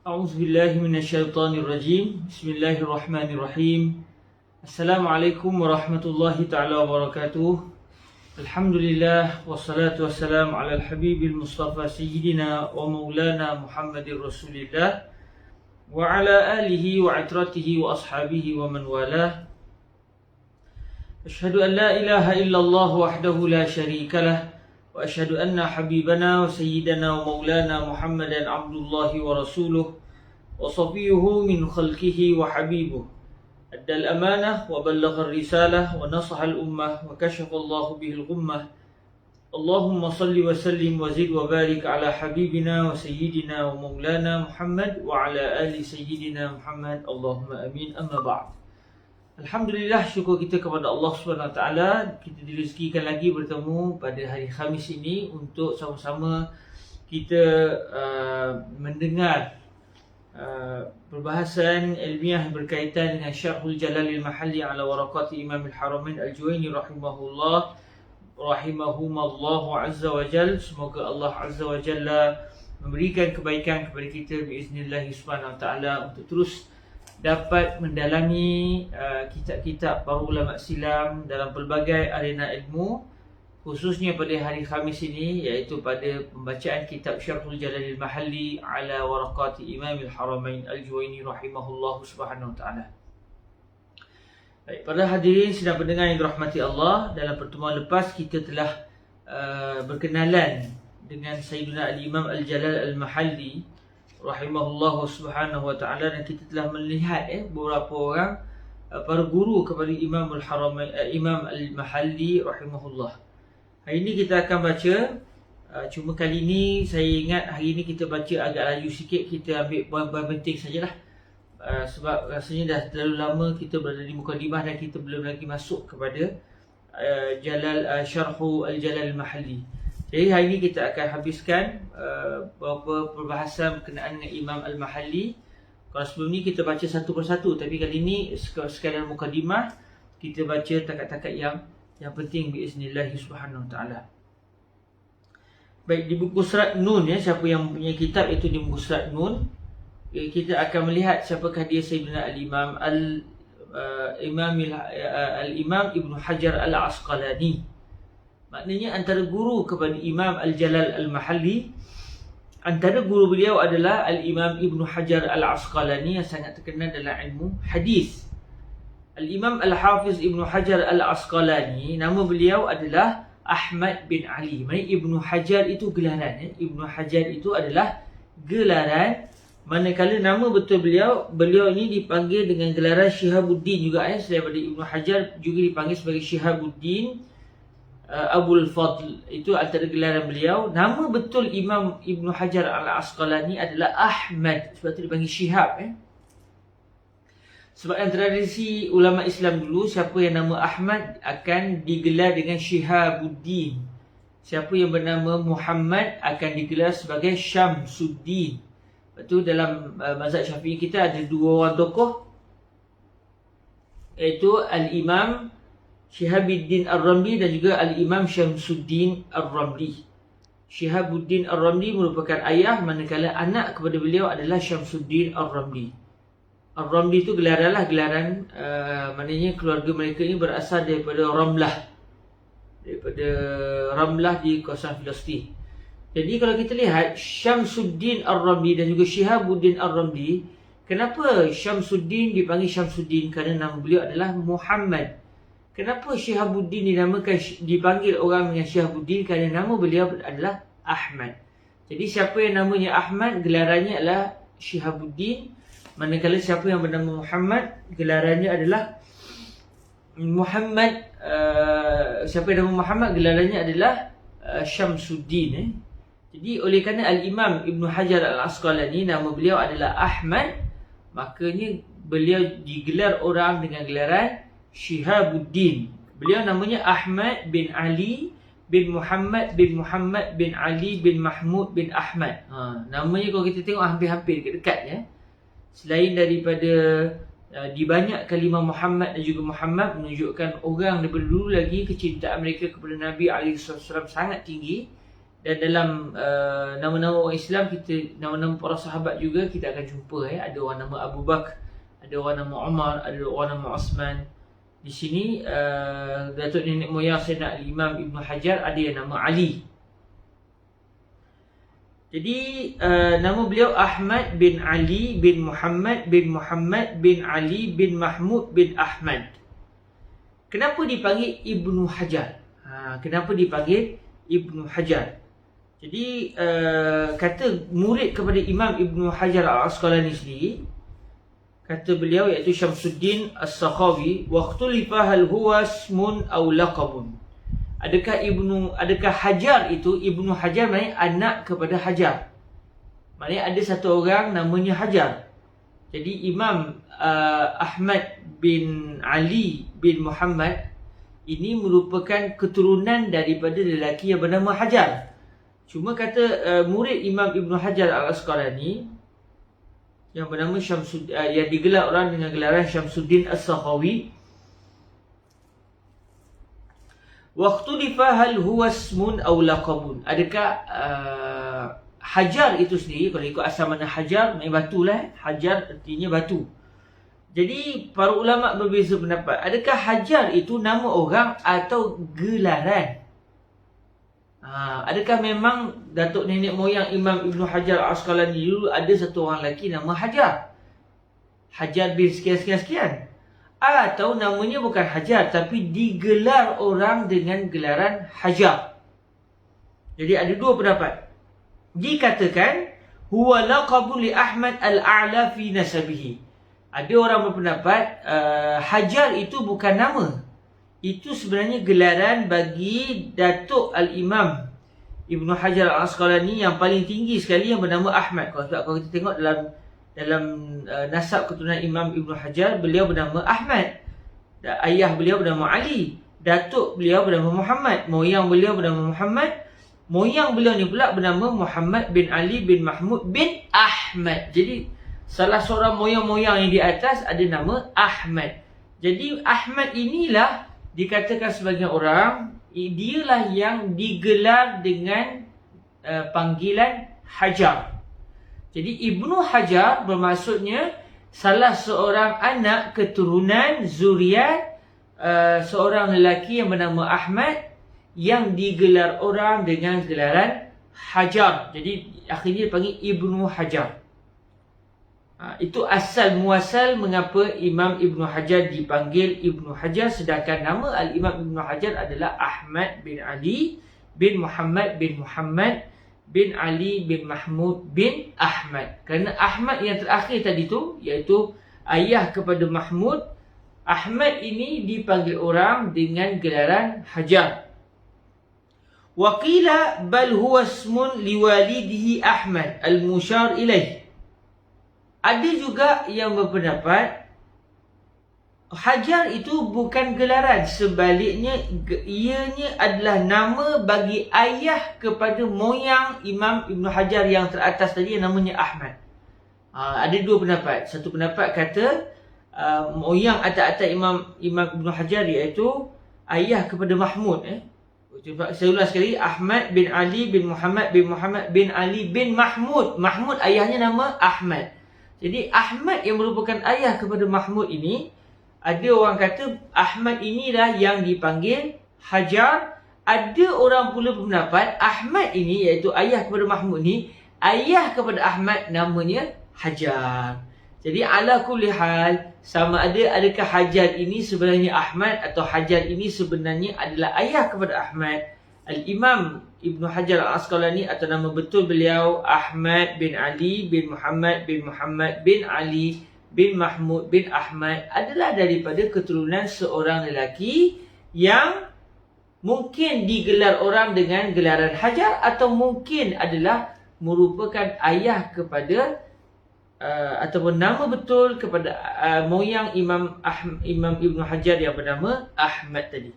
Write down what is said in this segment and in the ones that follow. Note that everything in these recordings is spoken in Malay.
أعوذ بالله من الشيطان الرجيم. بسم الله الرحمن الرحيم. السلام عليكم ورحمة الله تعالى وبركاته. الحمد لله والصلاة والسلام على الحبيب المصطفى سيدنا ومولانا محمد رسول الله وعلى آله وعترته وأصحابه ومن والاه. أشهد أن لا إله إلا الله وحده لا شريك له وأشهد أن حبيبنا وسيدنا ومولانا محمدا عبد الله ورسوله وصفيه من خلقه وحبيبه أدى الأمانة وبلغ الرسالة ونصح الأمة وكشف الله به الغمة. اللهم صل وسلم وزد وبارك على حبيبنا وسيدنا ومولانا محمد وعلى آل سيدنا محمد. اللهم آمين. أما بعد. Alhamdulillah, syukur kita kepada Allah SWT. Kita direzekikan lagi bertemu pada hari Khamis ini untuk sama-sama kita mendengar perbahasan ilmiah berkaitan dengan Syarhul Jalalil Mahalli ala Waraqati Imam Al-Haramain Al-Juwaini rahimahumallahu azza wa jal. Semoga Allah azza wa jalla memberikan kebaikan kepada kita biiznillah subhanahu wa ta'ala untuk terus dapat mendalami kitab-kitab para ulama Islam dalam pelbagai arena ilmu, khususnya pada hari Khamis ini, iaitu pada pembacaan kitab Syarhul Jalalil Mahalli ala Waraqati Imam Al-Haramain Al-Juwaini rahimahullahu subhanahu wa ta'ala. Baik, para hadirin sedang pendengar yang dirahmati Allah, dalam pertemuan lepas kita telah berkenalan dengan Sayyidina Al-Imam Al-Jalal Al-Mahalli rahimahullah subhanahu wa ta'ala, dan kita telah melihat beberapa orang para guru kepada Imam Al-Haramain, Imam Al-Mahalli rahimahullah. Hari ini kita akan baca, cuma kali ini saya ingat hari ini kita baca agak laju sikit, kita ambil poin-poin penting sajalah. Sebab rasanya dah terlalu lama kita berada di mukadimah dan kita belum lagi masuk kepada Syarhu Al-Jalal Al-Mahalli. Jadi hari ini kita akan habiskan beberapa perbahasan berkenaan dengan Imam Al-Mahalli. Kalau sebelum ni kita baca satu persatu, tapi kali ini sekadar mukadimah, kita baca takat-takat yang penting biiznillah subhanahu wa ta'ala. Baik, di buku Serat Nun, siapa yang punya kitab itu di buku Serat Nun, kita akan melihat siapakah dia Sayyidina Al-Imam Al-Imam Ibn Hajar Al-Asqalani. Maknanya antara guru kepada Imam Al-Jalal Al-Mahalli, antara guru beliau adalah Al-Imam Ibn Hajar Al-Asqalani yang sangat terkenal dalam ilmu hadis. Al-Imam Al-Hafiz Ibn Hajar Al-Asqalani, nama beliau adalah Ahmad bin Ali. Maksudnya Ibn Hajar itu gelaran. Ibn Hajar itu adalah gelaran. Manakala nama betul beliau ini dipanggil dengan gelaran Syihabuddin juga. Selain daripada Ibn Hajar juga dipanggil sebagai Syihabuddin Abul Fadl. Itu antara gelaran beliau. Nama betul Imam Ibn Hajar Al-Asqalani adalah Ahmad, sebab itu dipanggil Syihab. Sebab dalam tradisi ulama Islam dulu, siapa yang nama Ahmad akan digelar dengan Syihabuddin. Siapa yang bernama Muhammad akan digelar sebagai Syamsuddin. Lepas tu dalam mazhab Syafi'i kita ada dua orang tokoh, iaitu Al-Imam Syihabuddin Ar-Ramli dan juga Al-Imam Syamsuddin Ar-Ramli. Syihabuddin Ar-Ramli merupakan ayah, manakala anak kepada beliau adalah Syamsuddin Ar-Ramli. Ar-Ramli itu gelaran maknanya keluarga mereka ini berasal daripada Ramlah di kawasan Palestin. Jadi kalau kita lihat Syamsuddin Ar-Ramli dan juga Syihabuddin Ar-Ramli, kenapa Syamsuddin dipanggil Syamsuddin? Kerana nama beliau adalah Muhammad. Kenapa Syihabuddin dipanggil orang dengan Syihabuddin? Kerana nama beliau adalah Ahmad. Jadi siapa yang namanya Ahmad, gelarannya adalah Syihabuddin. Manakala siapa yang bernama Muhammad, gelarannya adalah Muhammad. Siapa yang nama Muhammad, gelarannya adalah Syamsuddin. Jadi oleh kerana Al-Imam Ibn Hajar Al-Asqalani nama beliau adalah Ahmad, makanya beliau digelar orang dengan gelaran Syihabuddin. Beliau namanya Ahmad bin Ali bin Muhammad bin Muhammad bin Ali bin Mahmud bin Ahmad. Namanya kalau kita tengok hampir-hampir dekat ya. Selain daripada di banyak kalimah Muhammad dan juga Muhammad menunjukkan orang daripada dulu lagi kecintaan mereka kepada Nabi SAW sangat tinggi. Dan dalam nama-nama orang Islam, kita nama-nama para sahabat juga kita akan jumpa. Ada orang nama Abu Bakar, ada orang nama Umar, ada orang nama Osman. Di sini datuk nenek moyang Sayyidina Imam Ibn Hajar ada yang nama Ali. Jadi nama beliau Ahmad bin Ali bin Muhammad bin Ali bin Mahmud bin Ahmad. Kenapa dipanggil Ibnu Hajar? Kenapa dipanggil Ibnu Hajar? Jadi kata murid kepada Imam Ibnu Hajar Al-Asqalani sendiri, kata beliau iaitu Syamsuddin As-Sakhawi, waqtulifa hal huwa ismun aw laqabun. Adakah Hajar itu, Ibnu Hajar maknanya anak kepada Hajar. Maknanya ada satu orang namanya Hajar. Jadi Imam Ahmad bin Ali bin Muhammad ini merupakan keturunan daripada lelaki yang bernama Hajar. Cuma kata murid Imam Ibn Hajar Al-Asqalani yang bernama Syamsuddin, yang digelar orang dengan gelaran Syamsuddin As-Sakhawi, waqtulifa hal huwa ismun aw laqabun. Adakah Hajar itu sendiri, kalau ikut asal mana Hajar, maknanya batu lah. Hajar artinya batu. Jadi para ulama berbeza pendapat. Adakah Hajar itu nama orang atau gelaran? Adakah memang datuk nenek moyang Imam Ibn Hajar Al-Asqalani dulu ada satu orang lelaki nama Hajar? Hajar bin sekian-sekian-sekian. Atau namanya bukan Hajar, tapi digelar orang dengan gelaran Hajar. Jadi ada dua pendapat. Dikatakan huwa laqabu li Ahmad al-A'la fi nasabihi. Ada orang berpendapat Hajar itu bukan nama. Itu sebenarnya gelaran bagi Datuk Al-Imam Ibn Hajar Al-Asqalani yang paling tinggi sekali yang bernama Ahmad. Kalau kita tengok dalam nasab keturunan Imam Ibn Hajar, beliau bernama Ahmad. Ayah beliau bernama Ali. Datuk beliau bernama Muhammad. Moyang beliau bernama Muhammad. Moyang beliau ni pula bernama Muhammad bin Ali bin Mahmud bin Ahmad. Jadi salah seorang moyang-moyang yang di atas ada nama Ahmad. Jadi Ahmad inilah dikatakan sebagian orang, dialah yang digelar dengan panggilan Hajar. Jadi Ibnu Hajar bermaksudnya salah seorang anak keturunan zuriat seorang lelaki yang bernama Ahmad yang digelar orang dengan gelaran Hajar. Jadi akhirnya dipanggil Ibnu Hajar. Itu asal muasal mengapa Imam Ibn Hajar dipanggil Ibn Hajar, sedangkan nama Al-Imam Ibn Hajar adalah Ahmad bin Ali bin Muhammad bin Ali bin Mahmud bin Ahmad. Kerana Ahmad yang terakhir tadi tu, iaitu ayah kepada Mahmud, Ahmad ini dipanggil orang dengan gelaran Hajar. Wa qila bal huwa ismun liwalidihi Ahmad al-musyar ilaih. Ada juga yang berpendapat Hajar itu bukan gelaran, sebaliknya ianya adalah nama bagi ayah kepada moyang Imam Ibn Hajar yang teratas tadi yang namanya Ahmad. Ada dua pendapat. Satu pendapat kata moyang atas-atas Imam Ibn Hajar iaitu ayah kepada Mahmud. Saya ulang sekali, Ahmad bin Ali bin Muhammad bin Ali bin Mahmud. Mahmud ayahnya nama Ahmad. Jadi Ahmad yang merupakan ayah kepada Mahmud ini, ada orang kata Ahmad inilah yang dipanggil Hajar. Ada orang pula berpendapat Ahmad ini, iaitu ayah kepada Mahmud ni, ayah kepada Ahmad namanya Hajar. Jadi ala kulli hal, sama ada adakah Hajar ini sebenarnya Ahmad atau Hajar ini sebenarnya adalah ayah kepada Ahmad. Al-Imam Ibn Hajar Al-Asqalani atau nama betul beliau Ahmad bin Ali bin Muhammad bin Ali bin Mahmud bin Ahmad adalah daripada keturunan seorang lelaki yang mungkin digelar orang dengan gelaran Hajar, atau mungkin adalah merupakan ayah kepada ataupun nama betul kepada moyang Imam Ibn Hajar yang bernama Ahmad tadi.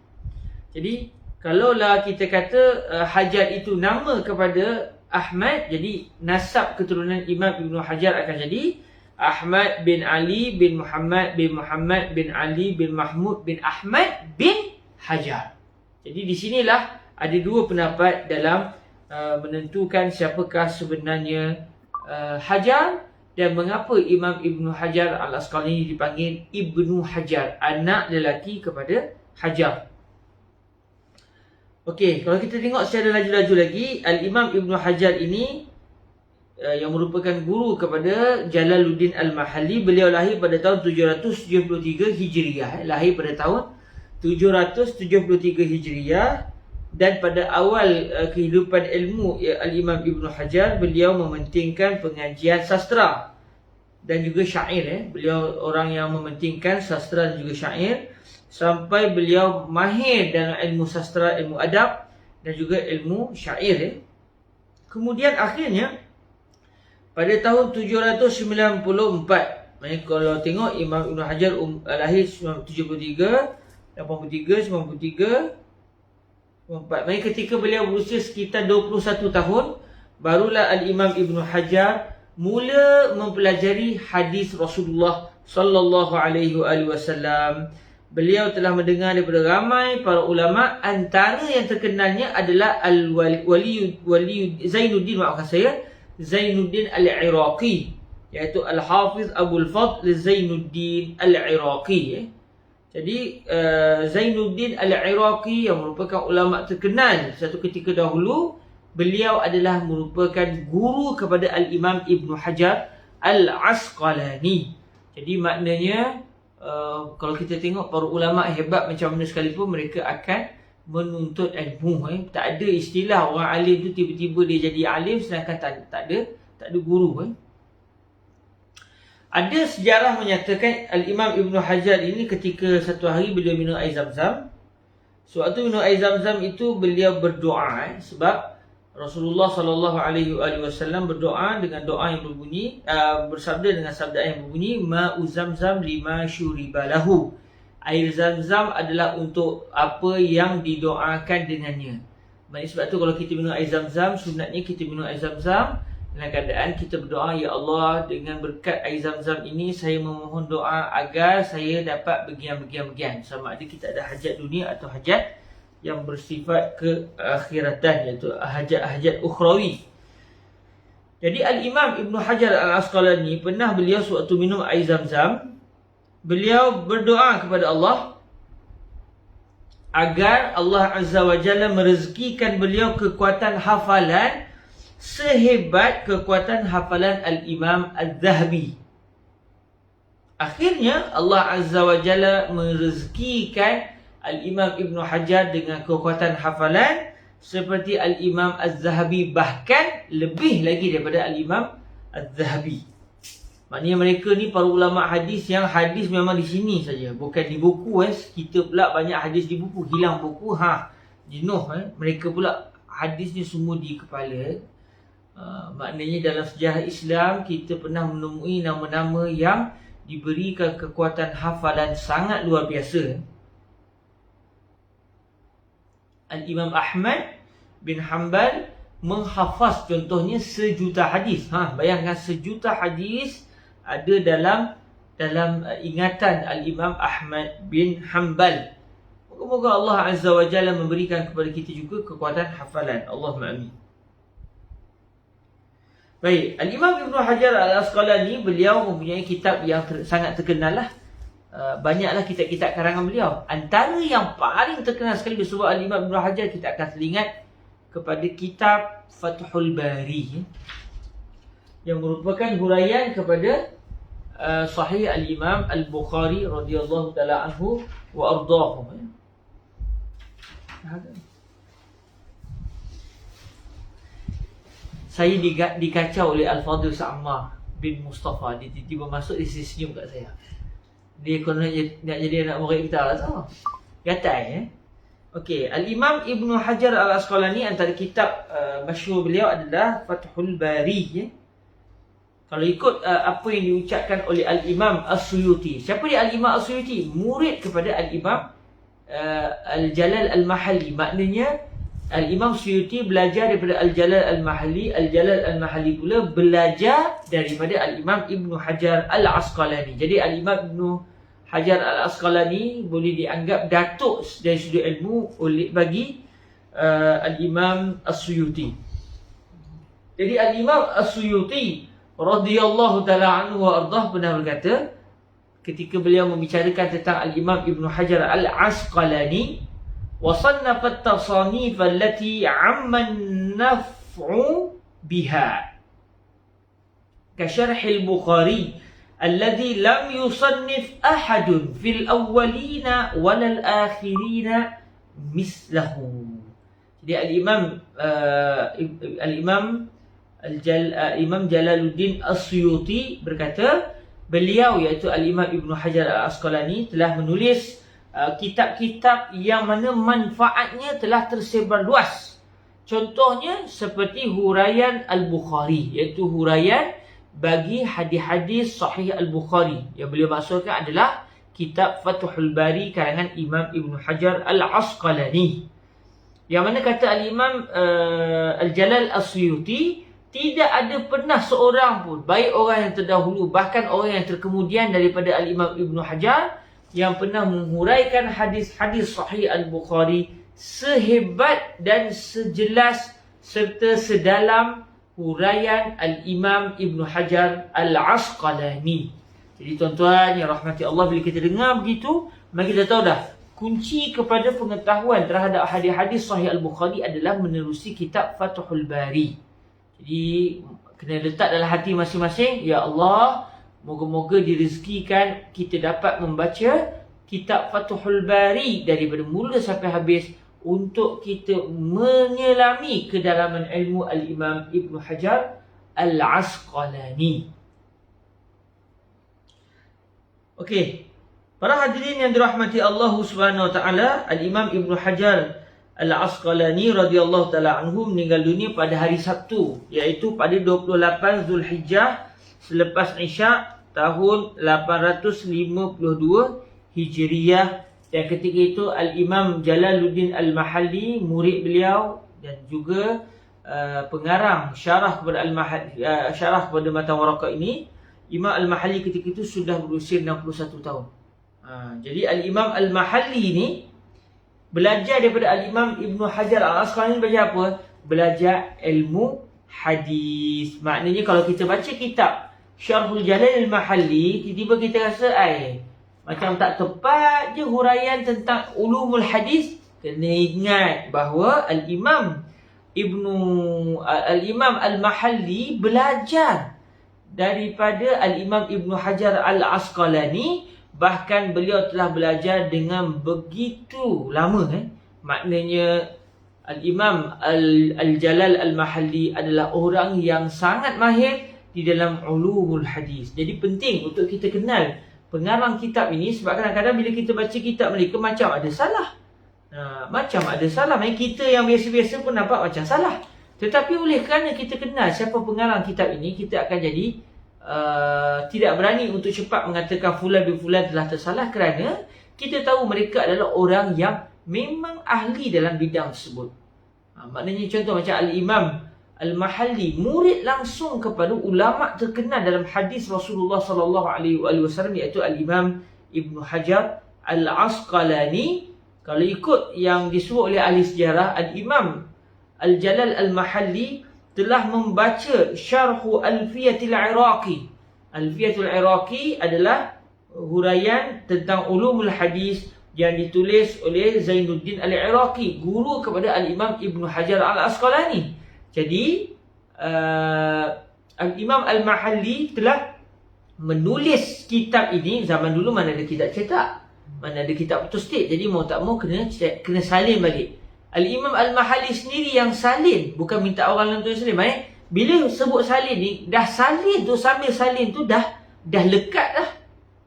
Jadi kalaulah kita kata Hajar itu nama kepada Ahmad, jadi nasab keturunan Imam Ibn Hajar akan jadi Ahmad bin Ali bin Muhammad bin Ali bin Mahmud bin Ahmad bin Hajar. Jadi di sinilah ada dua pendapat dalam menentukan siapakah sebenarnya Hajar dan mengapa Imam Ibnu Hajar Al-Asqalani dipanggil Ibnu Hajar, anak lelaki kepada Hajar. Okey, kalau kita tengok secara laju-laju lagi, Al-Imam Ibnu Hajar ini yang merupakan guru kepada Jalaluddin Al-Mahalli. Beliau lahir pada tahun 773 Hijriah. Lahir pada tahun 773 Hijriah. Dan pada awal kehidupan ilmu Al-Imam Ibnu Hajar, beliau mementingkan pengajian sastra dan juga syair. Beliau orang yang mementingkan sastra dan juga syair, sampai beliau mahir dalam ilmu sastra, ilmu adab dan juga ilmu syair. Kemudian akhirnya pada tahun 794, kalau tengok Imam Ibnu Hajar lahir 73, 83, 93, 94. Ketika beliau berusia sekitar 21 tahun, barulah Al-Imam Ibnu Hajar mula mempelajari hadis Rasulullah sallallahu alaihi wasallam. Beliau telah mendengar daripada ramai para ulama, antara yang terkenalnya adalah Zainuddin Al-Iraqi, iaitu Al-Hafiz Abul Fadl Zainuddin Al-Iraqi. Jadi Zainuddin Al-Iraqi yang merupakan ulama terkenal satu ketika dahulu, beliau adalah merupakan guru kepada Al-Imam Ibnu Hajar Al-Asqalani. Jadi maknanya kalau kita tengok para ulama hebat macam mana sekalipun, mereka akan menuntut ilmu. Tak ada istilah orang alim tu tiba-tiba dia jadi alim sedangkan tak ada guru. Ada sejarah menyatakan Al-Imam Ibnu Hajar ini ketika satu hari beliau minum air Zam-Zam. Sewaktu minum air Zam-Zam itu beliau berdoa, sebab Rasulullah sallallahu alaihi wasallam berdoa dengan doa yang berbunyi, bersabda dengan sabda yang berbunyi, ma'u Zam-Zam lima syuribalahu. Air Zam-Zam adalah untuk apa yang didoakan dengannya. Maksud sebab tu kalau kita minum air Zam-Zam, sunatnya kita minum air Zam-Zam dalam keadaan kita berdoa, ya Allah, dengan berkat air Zam-Zam ini saya memohon doa agar saya dapat begian. Sama ada kita ada hajat dunia atau hajat yang bersifat keakhiratan, iaitu hajat ukhrawi. Jadi Al-Imam Ibnu Hajar Al-Asqalani pernah beliau sewaktu minum air Zam-Zam, beliau berdoa kepada Allah agar Allah Azza wa Jalla merezekikan beliau kekuatan hafalan sehebat kekuatan hafalan Al-Imam Az-Zahabi. Akhirnya Allah Azza wa Jalla merezekikan Al-Imam Ibnu Hajar dengan kekuatan hafalan seperti Al-Imam Az-Zahabi, bahkan lebih lagi daripada Al-Imam Az-Zahabi. Maknanya mereka ni para ulama hadis yang hadis memang di sini saja, bukan di buku. Kita pula banyak hadis di buku, hilang buku, jenuh. Mereka pula hadisnya semua di kepala. Maknanya dalam sejarah Islam kita pernah menemui nama-nama yang diberikan kekuatan hafalan sangat luar biasa. Al-Imam Ahmad bin Hanbal menghafaz contohnya 1 juta hadis. Bayangkan 1 juta hadis ada dalam ingatan Al-Imam Ahmad bin Hanbal. Moga-moga Allah Azza wa Jalla memberikan kepada kita juga kekuatan hafalan. Allahumma amin. Baik, Al-Imam Ibnu Hajar Al-Asqalani, beliau mempunyai kitab yang sangat terkenal lah. Banyaklah kitab-kitab karangan beliau. Antara yang paling terkenal sekali disebut Al-Imam Ibnu Hajar, kita akan teringat kepada kitab Fathul Bari, yang merupakan huraian kepada Sahih Al-Imam Al-Bukhari radhiyallahu ta'ala anhu wa ardahu. Saya dikacau oleh Al-Fadhil Sa'ammar bin Mustafa. Dia tiba-tiba masuk, dia senyum kat saya. Dia konon nak jadi anak murid kita lah, sama. Gatai. Okey, Al-Imam Ibnu Hajar Al-Asqalani, antara kitab masyhur beliau adalah Fathul Bari. Kalau ikut apa yang diucapkan oleh Al-Imam As-Suyuti. Siapa dia Al-Imam As-Suyuti? Murid kepada Al-Imam Al-Jalal Al-Mahalli. Maknanya Al-Imam Suyuti belajar daripada Al-Jalal Al-Mahalli. Al-Jalal Al-Mahalli pula belajar daripada Al-Imam Ibnu Hajar Al-Asqalani. Jadi Al-Imam Ibnu Hajar Al-Asqalani boleh dianggap datuk dari sudut ilmu bagi Al-Imam As-Suyuti. Jadi Al-Imam As-Suyuti radhiyallahu taala anhu wa ardah pernah berkata ketika beliau membicarakan tentang Al-Imam Ibn Hajar Al-Asqalani, wa sannafa at-tasanif allati 'amma an-naf'u biha ka syarh al-Bukhari alladhi lam yusannif ahadun fil awwalina wal akhirina mislahu. Jadi Imam Jalaluddin As-Suyuti berkata, beliau iaitu Al-Imam Ibn Hajar Al-Asqalani telah menulis kitab-kitab yang mana manfaatnya telah tersebar luas. Contohnya seperti huraian Al-Bukhari, iaitu huraian bagi hadis-hadis sahih Al-Bukhari. Yang beliau maksudkan adalah kitab Fathul Bari karangan Imam Ibn Hajar Al-Asqalani. Yang mana kata Al-Imam Al-Jalal As-Suyuti, tidak ada pernah seorang pun, baik orang yang terdahulu bahkan orang yang terkemudian daripada Al-Imam Ibn Hajar, yang pernah menghuraikan hadis-hadis sahih Al-Bukhari sehebat dan sejelas serta sedalam huraian Al-Imam Ibn Hajar Al-Asqalani. Jadi tuan-tuan yang rahmati Allah, bila kita dengar begitu, maka kita tahu dah kunci kepada pengetahuan terhadap hadis-hadis sahih Al-Bukhari adalah menerusi kitab Fathul Bari. Jadi kena letak dalam hati masing-masing, ya Allah, moga-moga direzekikan kita dapat membaca kitab Fathul Bari daripada mula sampai habis untuk kita menyelami kedalaman ilmu Al-Imam Ibn Hajar Al-Asqalani. Okey, para hadirin yang dirahmati Allah Subhanahu wa taala, Al-Imam Ibn Hajar Al-Asqalani radhiyallahu taala anhu meninggal dunia pada hari Sabtu, iaitu pada 28 Zulhijjah selepas Isyak tahun 852 Hijriyah. Dan ketika itu Al-Imam Jalaluddin Al-Mahalli, murid beliau dan juga pengarang syarah kepada syarah kepada matan Waraqah ini, Imam Al-Mahalli ketika itu sudah berusia 61 tahun. Jadi Al-Imam Al-Mahalli ini belajar daripada Al-Imam Ibn Hajar Al-Asqalani. Belajar apa? Belajar ilmu hadis. Maknanya kalau kita baca kitab Syarhul Jalal Al-Mahalli, tiba-tiba kita rasa macam tak tepat je huraian tentang ulumul hadis. Kena ingat bahawa Al-Imam Al-Mahalli belajar daripada Al-Imam Ibn Hajar Al-Asqalani. Bahkan beliau telah belajar dengan begitu lama. Maknanya Al-Imam Al-Jalal Al-Mahalli adalah orang yang sangat mahir di dalam ulumul hadis. Jadi penting untuk kita kenal pengarang kitab ini, sebab kadang-kadang bila kita baca kitab mereka macam ada salah. Macam ada salah. Kita yang biasa-biasa pun nampak macam salah. Tetapi oleh kerana kita kenal siapa pengarang kitab ini, kita akan jadi tidak berani untuk cepat mengatakan fulan bin fulan telah tersalah, kerana kita tahu mereka adalah orang yang memang ahli dalam bidang tersebut. Maknanya contoh macam Al-Imam Al-Mahalli, murid langsung kepada ulama terkenal dalam hadis Rasulullah sallallahu alaihi wasallam, iaitu Al-Imam Ibn Hajar Al-Asqalani. Kalau ikut yang disebut oleh ahli sejarah, Al-Imam Al-Jalal Al-Mahalli telah membaca Syarhu Alfiyatil Iraqi. Alfiyatul Iraqi adalah huraian tentang ulumul hadis yang ditulis oleh Zainuddin Al-Iraqi, guru kepada Al-Imam Ibn Hajar Al-Asqalani. Jadi Al-Imam Al-Mahalli telah menulis kitab ini. Zaman dulu mana ada kitab cetak, mana ada kitab photostat. Jadi mau tak mau kena salin balik. Al-Imam Al-Mahalli sendiri yang salin, bukan minta orang lain untuk salin. Bila sebut salin ni, dah salin tu, sambil salin tu dah lekat dah.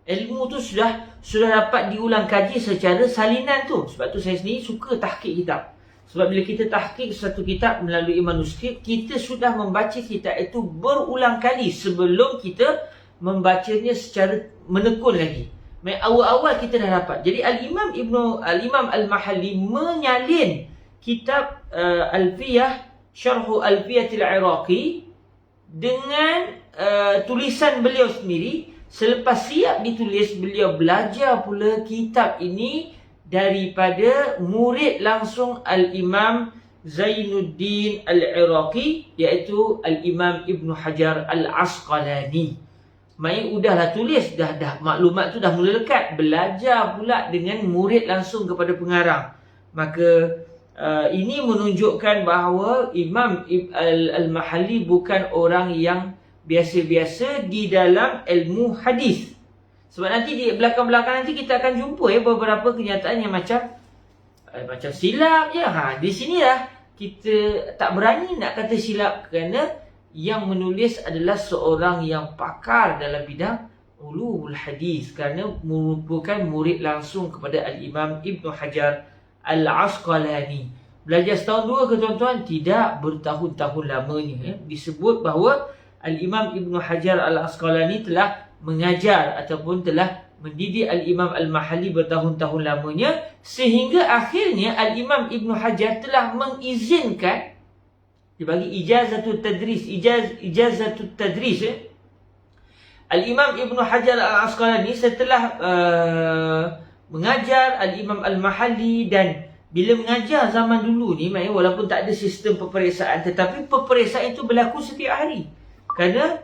Ilmu tu sudah dapat diulang kaji secara salinan tu. Sebab tu saya sendiri suka tahqiq kitab. Sebab bila kita tahqiq satu kitab melalui manuskrip, kita sudah membaca kitab itu berulang kali sebelum kita membacanya secara menekun lagi. Awal-awal kita dah dapat. Jadi Al-Imam Al-Mahalli menyalin kitab Alfiyah, Syarhu Alfiyatil Iraqi dengan tulisan beliau sendiri. Selepas siap ditulis, beliau belajar pula kitab ini daripada murid langsung Al-Imam Zainuddin Al-Iraqi, iaitu Al-Imam Ibn Hajar Al-Asqalani. Main udahlah tulis, dah maklumat tu dah mula lekat. Belajar pula dengan murid langsung kepada pengarang. Maka ini menunjukkan bahawa Imam Al-Mahalli bukan orang yang biasa-biasa di dalam ilmu hadis. Sebab nanti di belakang-belakang nanti kita akan jumpa beberapa kenyataan yang macam silap je. Di sinilah kita tak berani nak kata silap, kerana yang menulis adalah seorang yang pakar dalam bidang ulumul hadis, kerana merupakan murid langsung kepada Al-Imam Ibn Hajar Al-Asqalani. Belajar setahun dua ke tuan-tuan? Tidak, bertahun-tahun lamanya. Disebut bahawa Al-Imam Ibn Hajar Al-Asqalani telah mengajar ataupun telah mendidik Al-Imam Al-Mahalli bertahun-tahun lamanya, sehingga akhirnya Al-Imam Ibn Hajar telah mengizinkan, dibagi ijazatut tadris, ijazatut tadris. Al-Imam Ibn Hajar Al-Asqalani setelah mengajar Al-Imam Al-Mahalli, dan bila mengajar zaman dulu ni, walaupun tak ada sistem peperiksaan, tetapi peperiksaan itu berlaku setiap hari. Kerana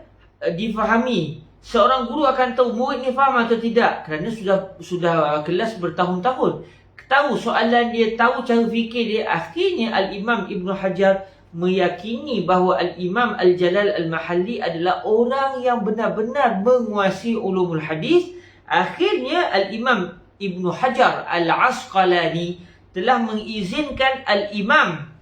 difahami, seorang guru akan tahu murid ni faham atau tidak, kerana sudah kelas bertahun-tahun. Tahu soalan dia, tahu cara fikir dia. Akhirnya Al-Imam Ibn Hajar meyakini bahawa Al-Imam Al-Jalal Al-Mahalli adalah orang yang benar-benar menguasai ulumul hadis. Akhirnya Al-Imam Ibn Hajar Al-Asqalani telah mengizinkan Al-Imam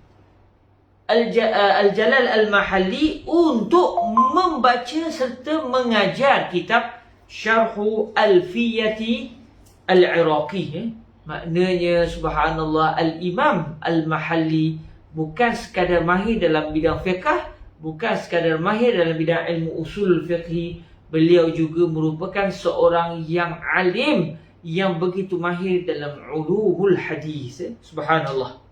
Al-Jalal Al-Mahalli untuk membaca serta mengajar kitab Syarhu Alfiyati Al-Iraqi. Maknanya, subhanallah, Al-Imam Al-Mahalli bukan sekadar mahir dalam bidang fiqh, bukan sekadar mahir dalam bidang ilmu usul fiqhi, beliau juga merupakan seorang yang alim yang begitu mahir dalam ulumul hadis. Subhanallah.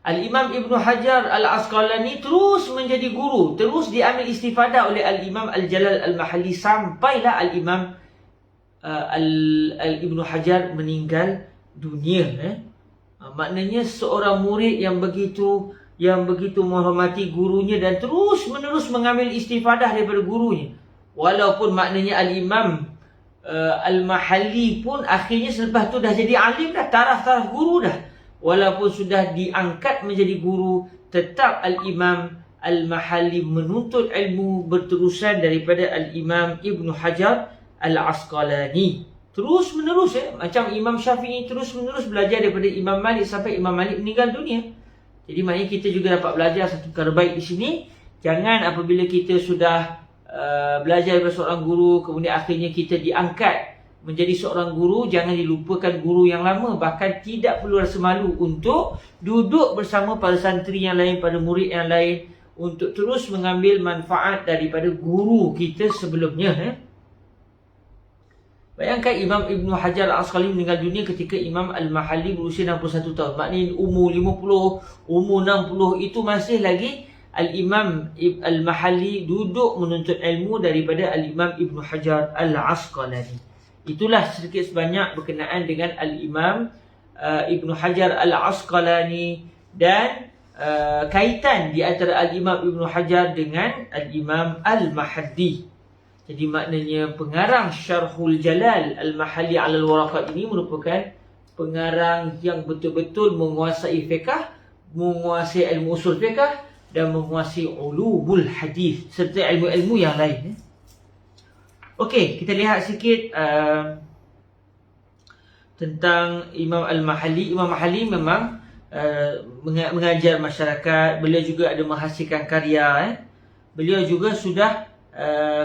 Al-Imam Ibn Hajar Al-Asqalani terus menjadi guru, terus diambil istifadah oleh Al-Imam Al-Jalal Al-Mahalli, sampailah Al-Imam Ibn Hajar meninggal dunia. Maknanya seorang murid yang begitu menghormati gurunya dan terus menerus mengambil istifadah daripada gurunya. Walaupun maknanya Al-Imam Al-Mahalli pun akhirnya selepas tu dah jadi alim dah, taraf guru dah. Walaupun sudah diangkat menjadi guru, tetap Al-Imam Al-Mahalli menuntut ilmu berterusan daripada Al-Imam Ibn Hajar Al-Asqalani. Terus menerus, macam Imam Syafi'i terus menerus belajar daripada Imam Malik sampai Imam Malik meninggal dunia. Jadi maknanya kita juga dapat belajar satu perkara baik di sini. Jangan apabila kita sudah belajar daripada seorang guru, kemudian akhirnya kita diangkat menjadi seorang guru, jangan dilupakan guru yang lama. Bahkan tidak perlu rasa malu untuk duduk bersama para santri yang lain, pada murid yang lain, untuk terus mengambil manfaat daripada guru kita sebelumnya. Bayangkan Imam Ibn Hajar Al-Asqalani meninggal dunia ketika Imam Al-Mahalli berusia 61 tahun. Maknanya umur 50, umur 60 itu masih lagi Al-Imam Al-Mahalli duduk menuntut ilmu daripada Al-Imam Ibn Hajar Al-Asqalani. Itulah sedikit sebanyak berkenaan dengan Al-Imam Ibn Hajar Al-Asqalani dan kaitan di antara Al-Imam Ibn Hajar dengan Al-Imam Al-Mahalli. Jadi maknanya pengarang Syarhul Jalal Al-Mahalli 'ala al-Waraqat ini merupakan pengarang yang betul-betul menguasai fiqh, menguasai ilmu usul fiqh dan menguasai ulumul hadis serta ilmu-ilmu yang lain. Okey, kita lihat sikit tentang Imam Al-Mahalli. Imam Mahalli memang mengajar masyarakat. Beliau juga ada menghasilkan karya. Beliau juga sudah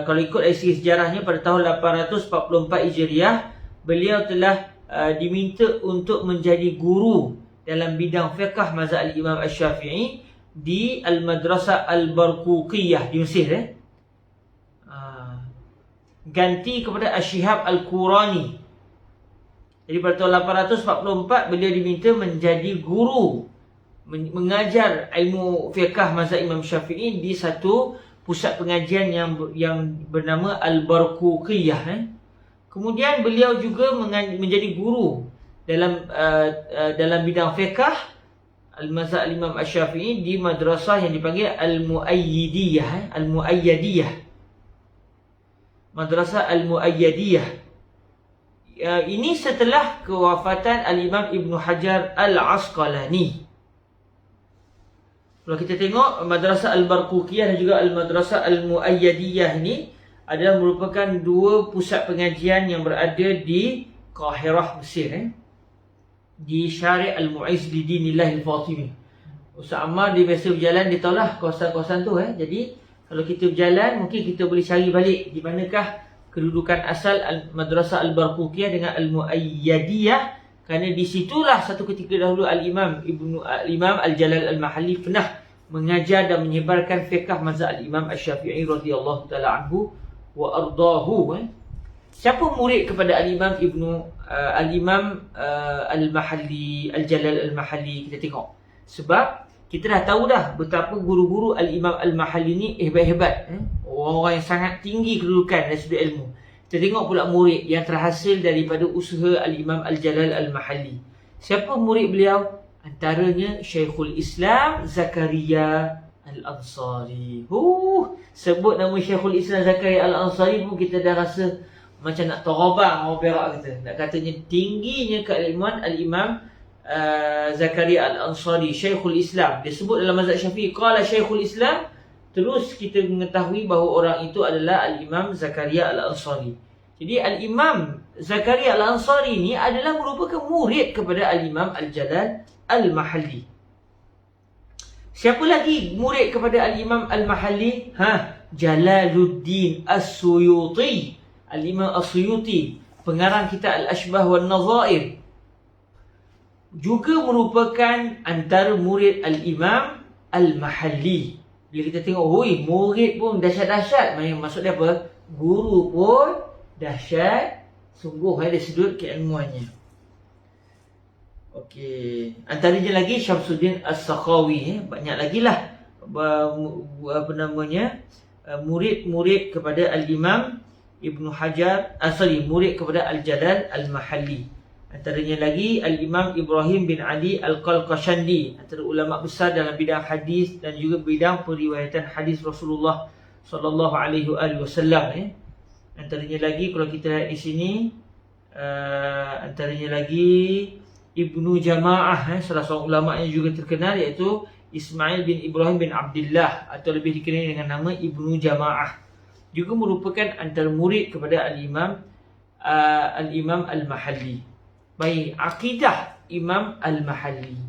kalau ikut dari segi sejarahnya, pada tahun 844 Hijriah beliau telah diminta untuk menjadi guru dalam bidang fiqh mazhab Al-Imam Asy-Syafi'i di Al-Madrasah Al-Barquqiyah di Mesir. Ganti kepada Asy-Syihab Al-Qurani. Jadi pada tahun 844 beliau diminta menjadi guru, mengajar ilmu fiqh mazhab Imam Syafi'i di satu pusat pengajian yang bernama Al-Barquqiyah. Kemudian beliau juga menjadi guru dalam bidang fiqh Al-mazhab Imam Asy-Syafi'i di madrasah yang dipanggil Al-Muayyidiyah. Al-Muayyadiyah. Madrasah Al-Muayyadiyah. Ini setelah kewafatan Al-Imam Ibn Hajar Al-Asqalani. Kalau kita tengok Madrasah Al-Barqukiyah dan juga Al-Madrasah Al-Muayyadiyah ini adalah merupakan dua pusat pengajian yang berada di Qahirah, Mesir. Di Syari' Al-Mu'izz li Dinillah Al-Fatimi. Ustaz Ammar dia biasa berjalan, dia tahulah kawasan-kawasan tu. Jadi kalau kita berjalan, mungkin kita boleh cari balik di manakah kedudukan asal Madrasah Al-Barqukiyah dengan Al-Muayyadiyah, kerana di situlah satu ketika dahulu Al-Imam Al-Jalal Al-Mahalli pernah mengajar dan menyebarkan fiqh mazhab Al-Imam Asy-Syafi'i radhiyallahu taala anhu wa ardahu. Siapa murid kepada Al-Imam Al-Mahalli, Al-Jalal Al-Mahalli? Kita tengok. Sebab kita dah tahu dah betapa guru-guru Al-Imam Al-Mahalli ni hebat-hebat. Orang-orang yang sangat tinggi kedudukan dari sudut ilmu. Kita tengok pula murid yang terhasil daripada usaha Al-Imam Al-Jalal Al-Mahalli. Siapa murid beliau? Antaranya Syekhul Islam Zakaria Al-Ansari. Sebut nama Syekhul Islam Zakaria Al-Ansari pun kita dah rasa macam nak terobang orang Perak kata. Nak katanya tingginya keilmuan Al-Imam Zakaria Al-Ansari, Syekhul Islam. Dia sebut dalam mazhab Syafi'i, qala Syekhul Islam. Terus kita mengetahui bahawa orang itu adalah Al-Imam Zakaria Al-Ansari. Jadi Al-Imam Zakaria Al-Ansari ni adalah merupakan murid kepada Al-Imam Al-Jalal Al-Mahalli. Siapa lagi murid kepada Al-Imam Al-Mahalli? Jalaluddin As-Suyuti. Al-Imam As-Suyuti, pengarang kitab Al-Ashbah wal Nazair, juga merupakan antara murid Al-Imam Al-Mahalli. Bila kita tengok, murid pun dahsyat-dahsyat. Maksudnya apa? Guru pun dahsyat. Sungguh dari sudut keilmuannya. Okey. Antaranya lagi Syamsuddin As-Sakhawi. Banyak lagi lah murid-murid kepada Al-Imam Ibn Hajar, murid kepada Al-Jalal Al-Mahalli. Antaranya lagi Al-Imam Ibrahim bin Ali Al-Qalqashandi, antara ulama besar dalam bidang hadis dan juga bidang periwayatan hadis Rasulullah sallallahu alaihi wasallam. Antaranya lagi kalau kita lihat di sini, antaranya lagi Ibnu Jama'ah, salah seorang ulama yang juga terkenal, iaitu Ismail bin Ibrahim bin Abdullah, atau lebih dikenali dengan nama Ibnu Jama'ah, juga merupakan antara murid kepada Al-Imam Al-Mahalli. Baik, akidah Imam Al-Mahalli.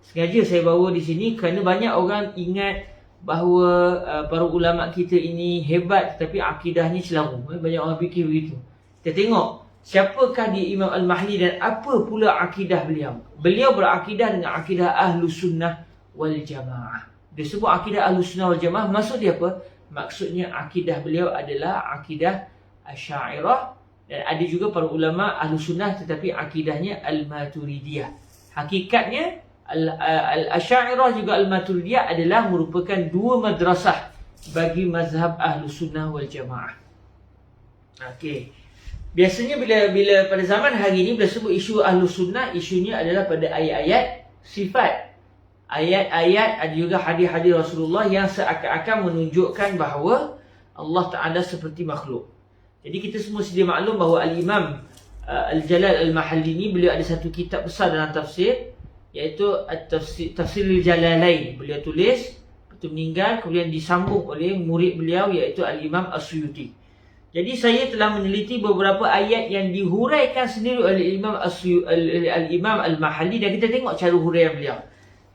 Sengaja saya bawa di sini kerana banyak orang ingat bahawa para ulama kita ini hebat tetapi akidahnya celaru. Banyak orang fikir begitu. Kita tengok siapakah dia Imam Al-Mahalli dan apa pula akidah beliau. Beliau berakidah dengan akidah Ahlus Sunnah wal Jamaah. Dia sebut akidah Ahlus Sunnah wal Jamaah, maksud dia apa? Maksudnya akidah beliau adalah akidah Asy'ariyah. Dan ada juga para ulama Ahlu Sunnah tetapi akidahnya Al-Maturidiyah. Hakikatnya Al-Asy'ariyah juga Al-Maturidiyah adalah merupakan dua madrasah bagi mazhab Ahlu Sunnah wal Jamaah. Okey. Biasanya bila pada zaman hari ini bila sebut isu Ahlu Sunnah, isunya adalah pada ayat-ayat sifat. Ayat-ayat, ada juga hadis-hadis Rasulullah yang seakan-akan menunjukkan bahawa Allah Ta'ala seperti makhluk. Jadi kita semua sedia maklum bahawa Al-Imam Al-Jalal Al-Mahalli ni beliau ada satu kitab besar dalam tafsir, iaitu Tafsirul Jalalain. Beliau tulis, betul meninggal, kemudian disambung oleh murid beliau iaitu Al-Imam As-Suyuti. Jadi saya telah meneliti beberapa ayat yang dihuraikan sendiri oleh Al-Imam Al-Mahalli dan kita tengok cara huraian beliau.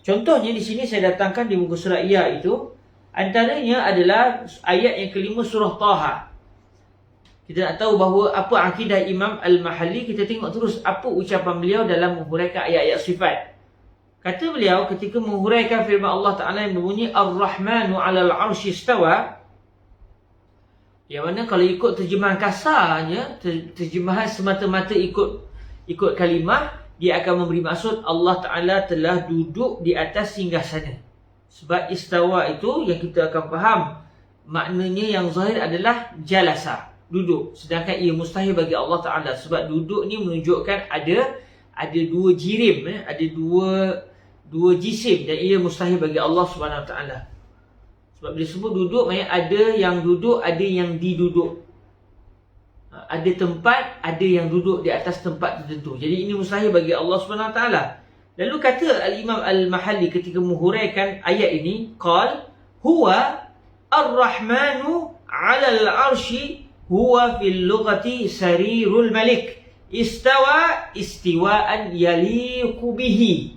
Contohnya di sini saya datangkan di muka surat Ya itu, antaranya adalah ayat yang kelima surah Taha. Kita nak tahu bahawa apa akidah Imam Al-Mahalli, kita tengok terus apa ucapan beliau dalam menghuraikan ayat-ayat sifat. Kata beliau ketika menghuraikan firman Allah Ta'ala yang berbunyi Ar-Rahmanu 'alal 'arsy istawa, yang mana kalau ikut terjemahan kasarnya, terjemahan semata-mata ikut kalimah, dia akan memberi maksud Allah Ta'ala telah duduk di atas singgasana. Sebab istawa itu yang kita akan faham maknanya yang zahir adalah jalasa, duduk. Sedangkan ia mustahil bagi Allah Ta'ala. Sebab duduk ni menunjukkan ada dua jirim, ada dua jisim, dan ia mustahil bagi Allah Subhanahu Wa Taala. Sebab bila sebut duduk, maknanya ada yang duduk, ada yang diduduk. Ada tempat, ada yang duduk di atas tempat tertentu. Jadi ini mustahil bagi Allah Subhanahu Wa Taala. Lalu kata Al-Imam Al-Mahalli ketika menghuraikan ayat ini, qal huwa ar-rahmanu 'ala al-'arsy huwa fil lughati sarirul malik istawa istiwaan yaliqu bihi.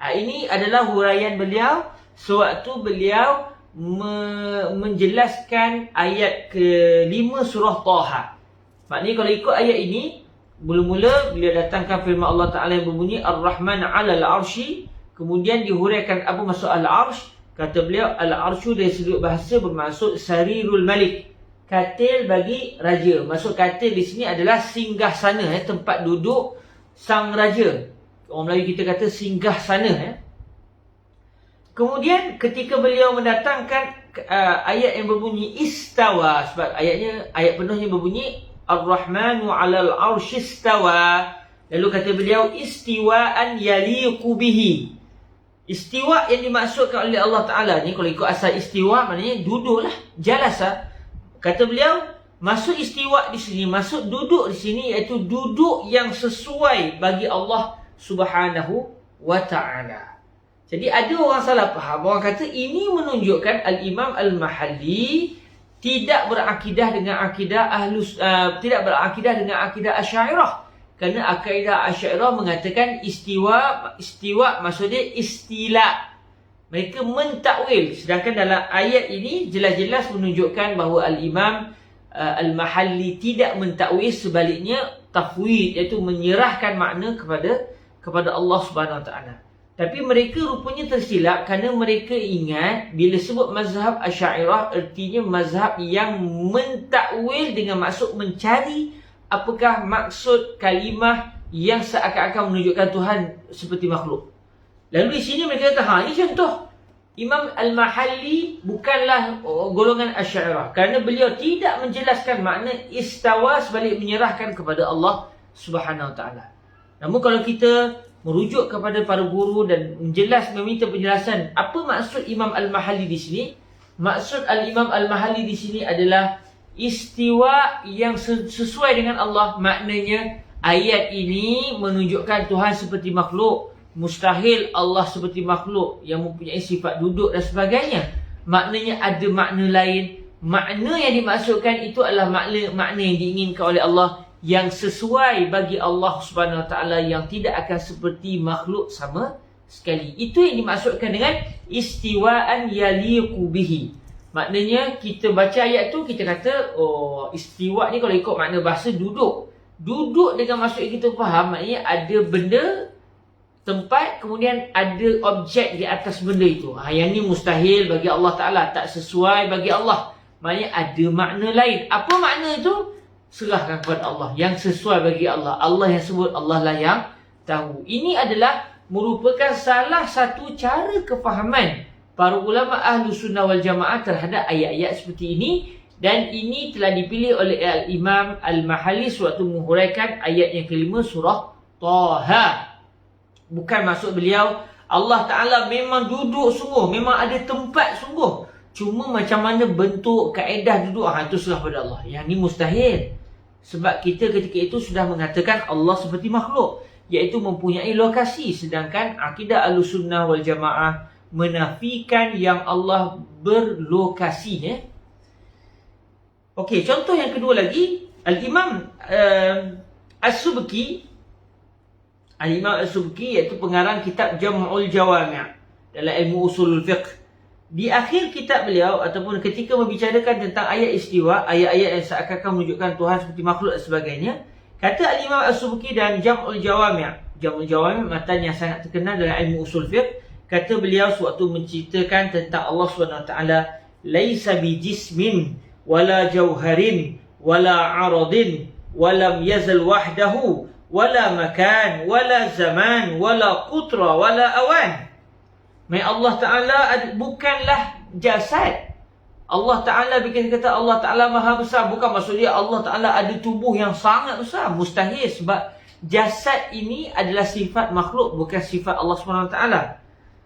Ini adalah huraian beliau sewaktu beliau menjelaskan ayat ke-5 surah Taha. Maknanya kalau ikut ayat ini, mula-mula beliau datangkan firman Allah Ta'ala yang berbunyi Ar-Rahman 'ala al-'arsy, kemudian dihuraikan apa maksud al-'arsy. Kata beliau, al-'arsyu dari sudut bahasa bermaksud sarirul malik, katil bagi raja. Maksud katil di sini adalah singgah sana, tempat duduk sang raja. Orang Melayu kita kata singgah sana. Kemudian ketika beliau mendatangkan ayat yang berbunyi istawa, sebab ayat penuhnya berbunyi Ar-Rahmanu 'alal 'arsy istawa. Lalu kata beliau istiwaan yaliqu bihi. Istiwa yang dimaksudkan oleh Allah Ta'ala ni, kalau ikut asal istiwa maknanya duduklah, jalasa. Kata beliau maksud istiwa di sini, maksud duduk di sini iaitu duduk yang sesuai bagi Allah Subhanahu Wa Ta'ala. Jadi ada orang salah faham, orang kata ini menunjukkan Al-Imam Al-Mahalli tidak berakidah dengan akidah tidak berakidah dengan akidah Asy'ariyah. Kerana akidah Asy'ariyah mengatakan istiwa maksudnya istila. Mereka mentakwil, sedangkan dalam ayat ini jelas-jelas menunjukkan bahawa Al-Imam Al-Mahalli tidak mentakwil, sebaliknya tafwid, iaitu menyerahkan makna kepada Allah Subhanahu Wa Taala. Tapi mereka rupanya tersilap kerana mereka ingat bila sebut mazhab Asy'ariyah artinya mazhab yang mentakwil dengan maksud mencari apakah maksud kalimah yang seakan-akan menunjukkan Tuhan seperti makhluk. Lalu di sini mereka kata, ini contoh. Imam Al-Mahalli bukanlah golongan Asy'ariyah kerana beliau tidak menjelaskan makna istawa, sebalik menyerahkan kepada Allah Subhanahu Wa Taala. Namun kalau kita merujuk kepada para guru dan meminta penjelasan apa maksud Imam Al-Mahalli di sini, maksud Al-Imam Al-Mahalli di sini adalah istiwa yang sesuai dengan Allah. Maknanya ayat ini menunjukkan Tuhan seperti makhluk. Mustahil Allah seperti makhluk yang mempunyai sifat duduk dan sebagainya. Maknanya ada makna lain. Makna yang dimaksudkan itu adalah makna yang diinginkan oleh Allah, yang sesuai bagi Allah Subhanahu Wa Taala, yang tidak akan seperti makhluk sama sekali. Itu yang dimaksudkan dengan istiwaan yaliqu bihi. Maknanya kita baca ayat tu, kita kata istiwa ni kalau ikut makna bahasa duduk. Duduk dengan maksud yang kita faham, maknanya ada benda, tempat, kemudian ada objek di atas benda itu. Yang ni mustahil bagi Allah Ta'ala, tak sesuai bagi Allah. Maknanya ada makna lain. Apa makna itu? Serahkan kepada Allah. Yang sesuai bagi Allah. Allah yang sebut, Allah lah yang tahu. Ini adalah merupakan salah satu cara kefahaman para ulama Ahlu Sunnah wal Jamaah terhadap ayat-ayat seperti ini. Dan ini telah dipilih oleh Al-Imam Al-Mahalli sewaktu menghuraikan ayat yang kelima surah Taha. Bukan maksud beliau Allah Ta'ala memang duduk sungguh, memang ada tempat sungguh. Cuma macam mana bentuk, kaedah duduk, itu serah pada Allah. Yang ni mustahil. Sebab kita ketika itu sudah mengatakan Allah seperti makhluk, iaitu mempunyai lokasi. Sedangkan akidah Ahlussunnah wal Jamaah menafikan yang Allah berlokasi. Okey, contoh yang kedua lagi, Al-Imam As-Subki. Al-Imam As-Subki iaitu pengarang kitab Jam'ul Jawami' dalam ilmu usulul fiqh. Di akhir kitab beliau ataupun ketika membicarakan tentang ayat istiwa, ayat-ayat yang seakan-akan menunjukkan Tuhan seperti makhluk dan sebagainya, kata Al-Imam As-Subki dan Jam'ul Jawami'. Jam'ul Jawami' matan yang sangat terkenal dalam ilmu usul fiqh. Kata beliau sewaktu menceritakan tentang Allah SWT, laisa bijismin wala jauharin wala aradin walam yazal wahdahu wala makan wala zaman wala qutra wala awan. Allah Ta'ala bukanlah jasad. Allah Ta'ala bikin kata Allah Ta'ala maha besar. Bukan maksudnya Allah Ta'ala ada tubuh yang sangat besar. Mustahil, sebab jasad ini adalah sifat makhluk, bukan sifat Allah SWT.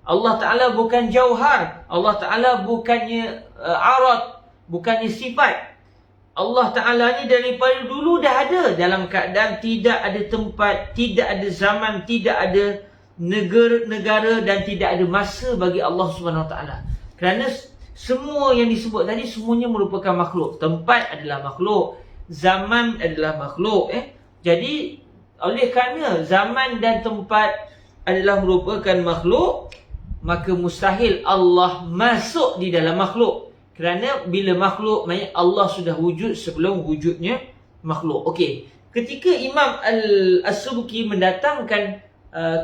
Allah Ta'ala bukan jauhar. Allah Ta'ala bukannya arad, bukannya sifat. Allah Ta'ala ni daripada dulu dah ada dalam keadaan tidak ada tempat, tidak ada zaman, tidak ada negara dan tidak ada masa bagi Allah Subhanahu Wa Ta'ala. Kerana semua yang disebut tadi semuanya merupakan makhluk. Tempat adalah makhluk, zaman adalah makhluk. Jadi oleh kerana zaman dan tempat adalah merupakan makhluk, maka mustahil Allah masuk di dalam makhluk. Kerana bila makhluk, maknanya Allah sudah wujud sebelum wujudnya makhluk. Okey, ketika Imam As-Subki mendatangkan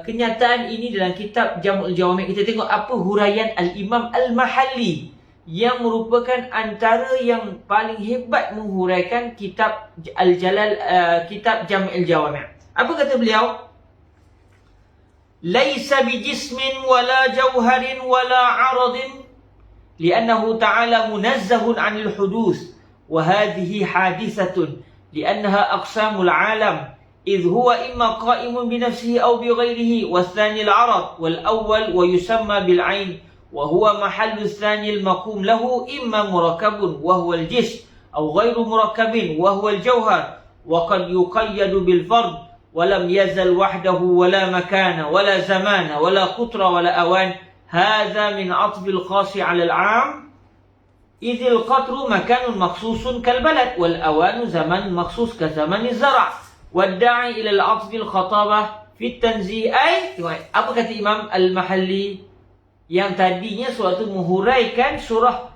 kenyataan ini dalam kitab Jam'ul Jawami', kita tengok apa huraian Al-Imam Al-Mahalli yang merupakan antara yang paling hebat menghuraikan kitab Al-Jalal, kitab Jam'ul Jawami'. Apa kata beliau? Laisa bijismin wala jawharin wala 'aradin لأنه تعالى منزه عن الحدوث وهذه حادثة لأنها أقسام العالم إذ هو إما قائم بنفسه أو بغيره والثاني العرض والأول ويسمى بالعين وهو محل الثاني المقوم له إما مركب وهو الجسم أو غير مركب وهو الجوهر وقد يقيد بالفرد ولم يزل وحده ولا مكان ولا زمان ولا قطر ولا أوان هذا من عطف الخاص على العام إذ القطر مكان مخصوص كالبلد والأوان زمن مخصوص كزمن الزرع والداعي إلى العطف الخطابة في التنزيه أي apa kata Imam Al-Mahalli yang tadinya suatu menghuraikan surah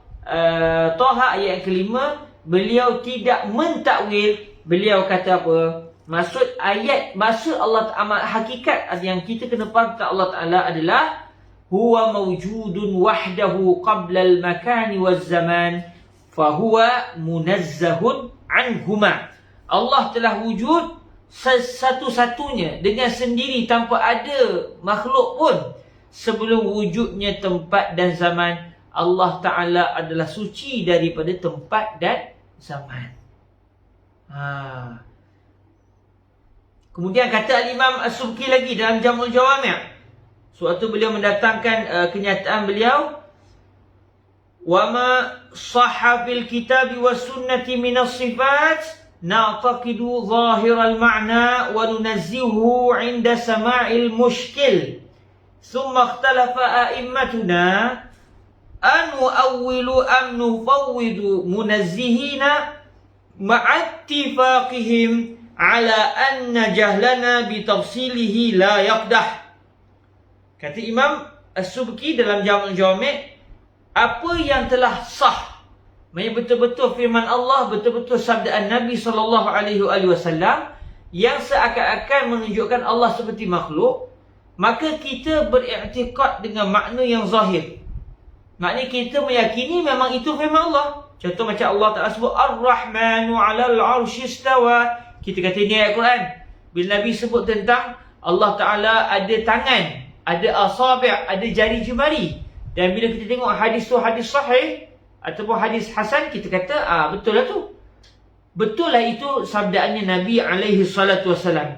Taha ayat kelima, beliau tidak mentakwil. Beliau kata apa? Maksud ayat, maksud Allah Ta'ala, hakikat yang kita kena faham tentang Allah Ta'ala adalah huwa mawjudun wahdahu qabla al-makani waz-zaman fahuwa munazzahun anhuma. Allah telah wujud satu-satunya dengan sendiri tanpa ada makhluk pun sebelum wujudnya tempat dan zaman. Allah Ta'ala adalah suci daripada tempat dan zaman. Kemudian kata Al-Imam As-Subki lagi dalam Jam'ul Jawami', suatu beliau mendatangkan kenyataan beliau, wa ma sahha fil kitabi was sunnati min as-sifat na'taqidu zahiral ma'na wa nunazzihu 'inda sama'il mushkil thumma ikhtalafa a'immatuna an nu'awwilu am nufawwidu munazzihina ma'attifaqihim ala anna jahlana bi tafsilihi la yaqdah. Kata Imam As-Subki dalam Jam'ul Jawami', apa yang telah sah, maksudnya betul-betul firman Allah, betul-betul sabdaan Nabi SAW yang seakan-akan menunjukkan Allah seperti makhluk, maka kita beriktikad dengan makna yang zahir. Maknanya kita meyakini memang itu firman Allah. Contoh macam Allah Ta'ala sebut Ar-Rahmanu 'alal 'arsy istawa. Kita kata ini ayat Quran. Bila Nabi sebut tentang Allah Ta'ala ada tangan, ada asabi', ada jari jemari. Dan bila kita tengok hadis tu hadis sahih ataupun hadis hasan, kita kata betul lah tu. Betul lah itu sabdaannya Nabi alaihi salatu wasalam.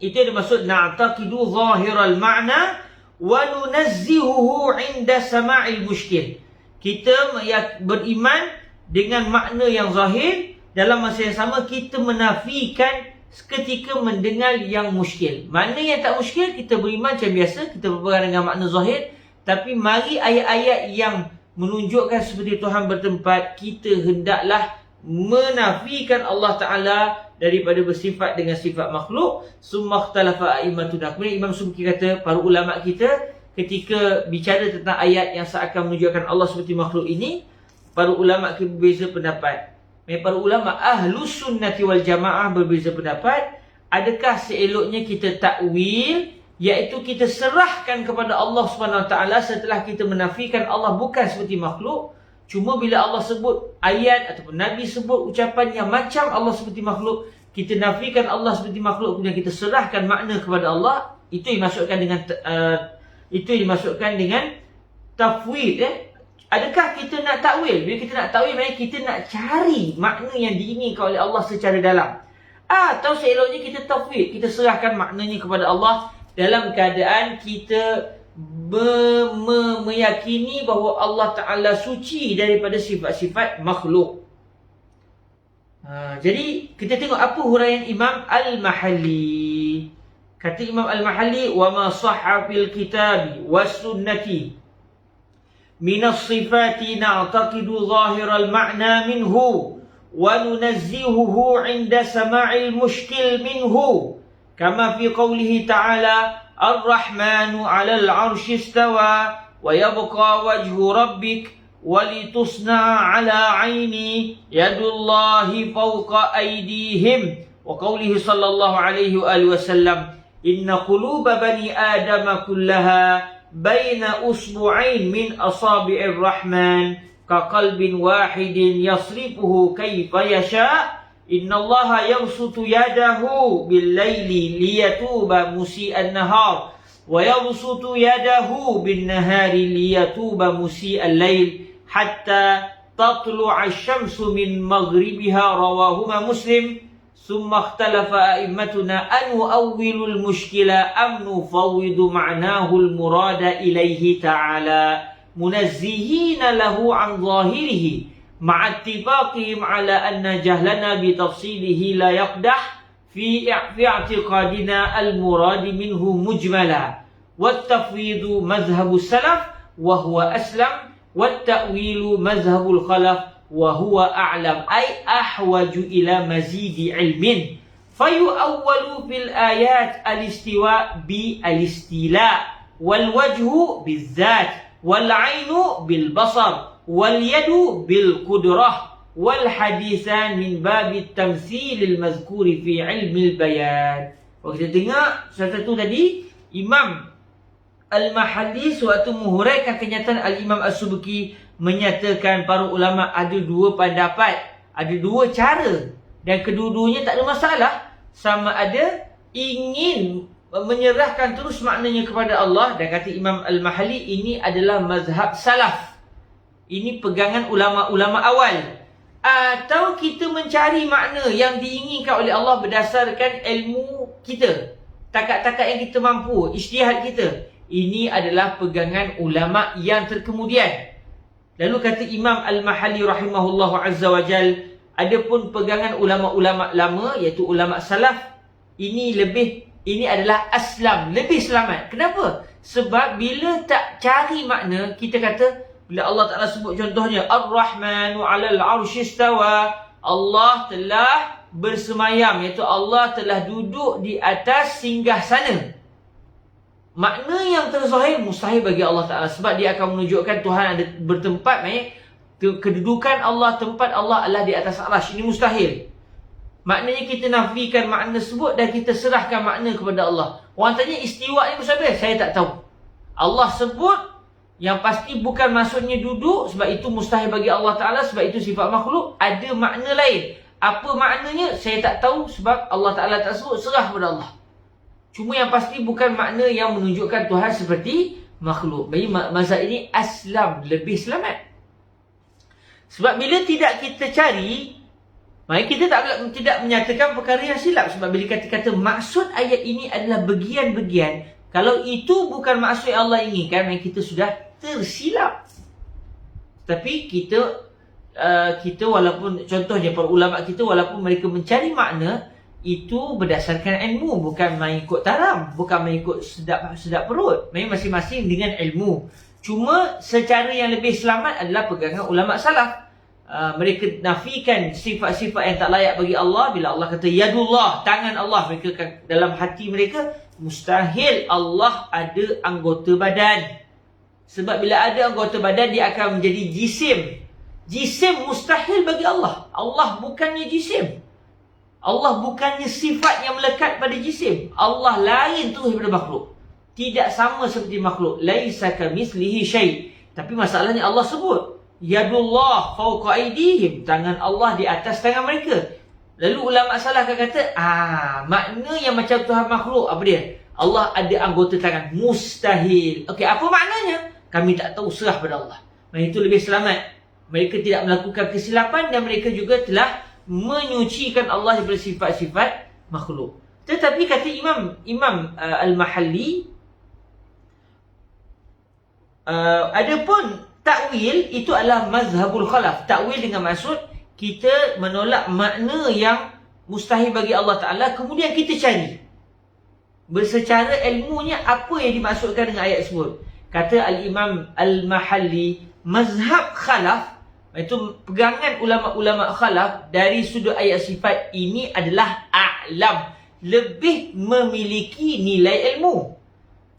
Itu yang dimaksud na'taqidu zahiral ma'na wa nunazzihuhu 'inda sama'il mushkil. Kita beriman dengan makna yang zahir, dalam masa yang sama kita menafikan ketika mendengar yang muskil. Makna yang tak muskil kita beriman macam biasa, kita berpegang dengan makna zahir. Tapi mari ayat-ayat yang menunjukkan seperti Tuhan bertempat, kita hendaklah menafikan Allah Ta'ala daripada bersifat dengan sifat makhluk. Summa ikhtalafa a'immatuna. Kemudian Imam Subki kata, para ulama kita ketika bicara tentang ayat yang seakan menunjukkan Allah seperti makhluk ini, para ulama kita berbeza pendapat. Para ulama Ahlus Sunnati wal Jamaah berbeza pendapat. Adakah seeloknya kita takwil, iaitu kita serahkan kepada Allah Subhanahu Wa Taala setelah kita menafikan Allah bukan seperti makhluk. Cuma bila Allah sebut ayat ataupun Nabi sebut ucapan yang macam Allah seperti makhluk, kita nafikan Allah seperti makhluk, kemudian kita serahkan makna kepada Allah. Itu dimasukkan dengan tafwid. Adakah kita nak takwil? Bila kita nak takwil, maknanya kita nak cari makna yang diinginkan oleh Allah secara dalam. Atau seeloknya kita tafwid, kita serahkan maknanya kepada Allah dalam keadaan kita meyakini bahawa Allah Ta'ala suci daripada sifat-sifat makhluk. Jadi kita tengok apa huraian Imam Al-Mahalli. Kata Imam Al-Mahalli, wa ma sahha fil kitabi was sunnati min as-sifati na'taqidu zahiral ma'na minhu wa nunazzihuhu 'inda sama'il mushkil minhu kama fi qawlihi ta'ala ar-rahmanu 'alal 'arsy istawa wa yabqa wajhu rabbik walitusna'a 'ala 'aini yadullahi fawqa aydihim wa qawlihi sallallahu alaihi wa alihi wasallam inna quluba bani adama kullaha baina usbu'ain min asabi'ir rahman ka qalbin wahidin yasrifuhu kaifa yasha innallaha yabsutu yadahu bil laili liyatuba musii'an nahar wa yabsutu yadahu bin nahari liyatuba musii'al lail hatta tatlu'a asy-syamsu min maghribiha rawahuma Muslim. Summa ikhtalafa a'immatuna an nu'awwilul mushkila am nufawwidu ma'nahu al-murada ilaihi ta'ala munazzihina lahu an zahirihi ma'a ittifaqihim ala anna jahlana bi tafsilihi la yaqdah fi i'tiqadina al-murad minhu mujmala wat tafwidu madhhabu salaf wa huwa aslam wat ta'wilu madhhabul khalaf wa huwa a'lam ay ahwaju ila mazidi ilmin fayu'awwalu fil ayat al-istiwa bi al-istila wal wajhu bizzat wal 'ainu bil basar wal yadu bil qudrah wal hadithan min babi tamthil al mazkur fi ilmi al bayan. Kita tengok satu tadi Imam Al-Mahalli suatu menghuraikan kenyataan Al-Imam As-Subki menyatakan para ulama ada dua pendapat, ada dua cara dan kedua-duanya tak ada masalah. Sama ada ingin menyerahkan terus maknanya kepada Allah, dan kata Imam Al-Mahalli ini adalah mazhab salaf. Ini pegangan ulama-ulama awal. Atau kita mencari makna yang diinginkan oleh Allah berdasarkan ilmu kita, takat-takat yang kita mampu, ijtihad kita. Ini adalah pegangan ulama yang terkemudian. Lalu kata Imam Al-Mahalli rahimahullahu azza wa jal, adapun pegangan ulama-ulama lama iaitu ulama salaf, ini adalah aslam, lebih selamat. Kenapa? Sebab bila tak cari makna, kita kata bila Allah Ta'ala sebut contohnya Ar-Rahmanu 'alal 'arsy istawa, Allah telah bersemayam, iaitu Allah telah duduk di atas singgahsana. Makna yang terzahir mustahil bagi Allah Ta'ala, sebab dia akan menunjukkan Tuhan ada bertempat, kedudukan Allah, tempat Allah adalah di atas arsy. Ini mustahil. Maknanya kita nafikan makna tersebut dan kita serahkan makna kepada Allah. Orang tanya istiwa ni maksud apa? Saya tak tahu. Allah sebut, yang pasti bukan maksudnya duduk, sebab itu mustahil bagi Allah Ta'ala, sebab itu sifat makhluk. Ada makna lain. Apa maknanya? Saya tak tahu, sebab Allah Ta'ala tak sebut, serah kepada Allah. Cuma yang pasti bukan makna yang menunjukkan Tuhan seperti makhluk. Bagi mazhab ini aslam, lebih selamat. Sebab bila tidak kita cari, maka kita tidak menyatakan perkara yang silap. Sebab bila kata-kata maksud ayat ini adalah bagian-bagian, kalau itu bukan maksud yang Allah inginkan, maka kita sudah tersilap. Tapi kita walaupun, contohnya para ulama kita, walaupun mereka mencari makna, itu berdasarkan ilmu, bukan mengikut taram, bukan mengikut sedap perut. Masing-masing dengan ilmu. Cuma secara yang lebih selamat adalah pegangan ulama salaf. Mereka nafikan sifat-sifat yang tak layak bagi Allah. Bila Allah kata yadullah, tangan Allah, mereka dalam hati mereka mustahil Allah ada anggota badan. Sebab bila ada anggota badan, dia akan menjadi jisim. Jisim mustahil bagi Allah. Allah bukannya jisim. Allah bukannya sifat yang melekat pada jisim. Allah lain terus daripada makhluk. Tidak sama seperti makhluk. Laisa kamitslihi syai'. Tapi masalahnya Allah sebut yadullah fawqa aydihim, tangan Allah di atas tangan mereka. Lalu ulama salaf akan kata, makna yang macam Tuhan makhluk, apa dia? Allah ada anggota tangan. Mustahil. Okey, apa maknanya? Kami tak tahu, serah pada Allah. Itu lebih selamat. Mereka tidak melakukan kesilapan dan mereka juga telah menyucikan Allah daripada sifat-sifat makhluk. Tetapi kata Imam Al-Mahalli, Adapun takwil itu adalah mazhabul khalaf. Takwil dengan maksud kita menolak makna yang mustahil bagi Allah Ta'ala, kemudian kita cari bersecara ilmunya apa yang dimaksudkan dengan ayat tersebut. Kata Al-Imam Al-Mahalli, mazhab khalaf, itu pegangan ulama-ulama khalaf dari sudut ayat sifat ini adalah a'lam, lebih memiliki nilai ilmu.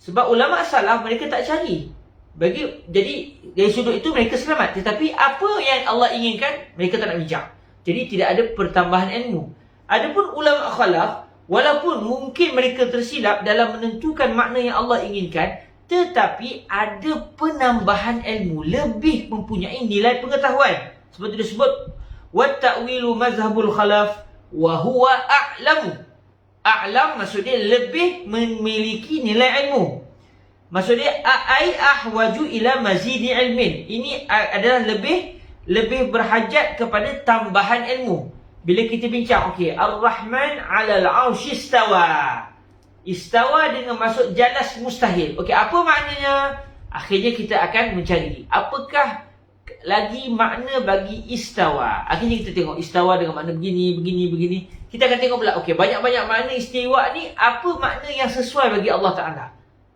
Sebab ulama salaf mereka tak cari. Jadi dari sudut itu mereka selamat. Tetapi apa yang Allah inginkan mereka tak nak bijak. Jadi tidak ada pertambahan ilmu. Adapun ulama khalaf, walaupun mungkin mereka tersilap dalam menentukan makna yang Allah inginkan, tetapi ada penambahan ilmu, lebih mempunyai nilai pengetahuan. Seperti disebut, wat ta'wilu mazhabul khalaf wa huwa a'lamu. A'lam maksudnya lebih memiliki nilai ilmu. Maksudnya ai ahwaju ila mazidi ilmin. Ini adalah lebih berhajat kepada tambahan ilmu. Bila kita bincang, okey, Ar-Rahman 'alal 'arsy istawa. Istawa dengan maksud jalas mustahil. Okey, apa maknanya? Akhirnya kita akan mencari apakah lagi makna bagi istawa. Akhirnya kita tengok istawa dengan makna begini. Kita akan tengok pula, okey, banyak-banyak makna istiwa ni, apa makna yang sesuai bagi Allah Ta'ala,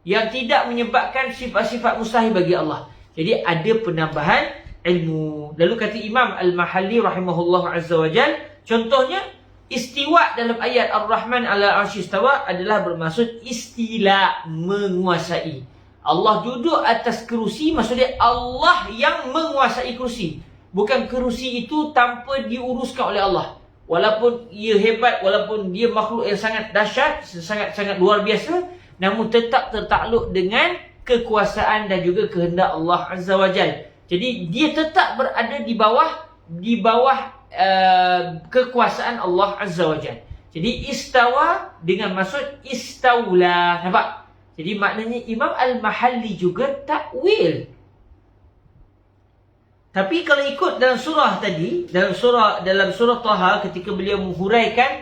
yang tidak menyebabkan sifat-sifat mustahil bagi Allah. Jadi ada penambahan ilmu. Lalu kata Imam Al-Mahalli rahimahullah azza wa jal, contohnya istiwa dalam ayat Ar-Rahman 'ala 'arsy istawa adalah bermaksud istila, menguasai. Allah duduk atas kerusi, maksudnya Allah yang menguasai kerusi. Bukan kerusi itu tanpa diuruskan oleh Allah. Walaupun ia hebat, walaupun dia makhluk yang sangat dahsyat, sangat-sangat luar biasa, namun tetap tertakluk dengan kekuasaan dan juga kehendak Allah Azza wa Jal. Jadi dia tetap berada di bawah kekuasaan Allah Azza wa Jal. Jadi istawa dengan maksud istawla. Nampak? Jadi maknanya Imam Al-Mahalli juga takwil. Tapi kalau ikut dalam surah tadi, dalam surah Taha, ketika beliau menghuraikan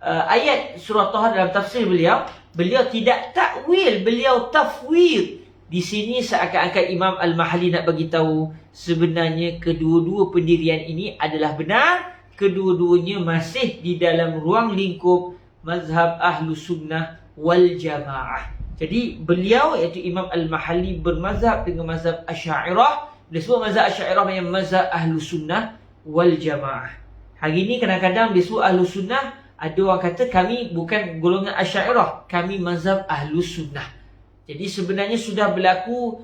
ayat surah Taha dalam tafsir beliau tidak takwil, beliau tafwid. Di sini seakan-akan Imam Al-Mahalli nak bagi tahu sebenarnya kedua-dua pendirian ini adalah benar, kedua-duanya masih di dalam ruang lingkup mazhab Ahlus Sunnah wal Jamaah. Jadi beliau iaitu Imam Al-Mahalli bermazhab dengan mazhab Asy'ariyah. Dia sebut mazhab Asy'ariyah yang mazhab Ahlus Sunnah wal Jamaah. Hari ini kadang-kadang dia sebut Ahlus Sunnah, ada orang kata kami bukan golongan Asy'ariyah, kami mazhab Ahlus Sunnah. Jadi sebenarnya sudah berlaku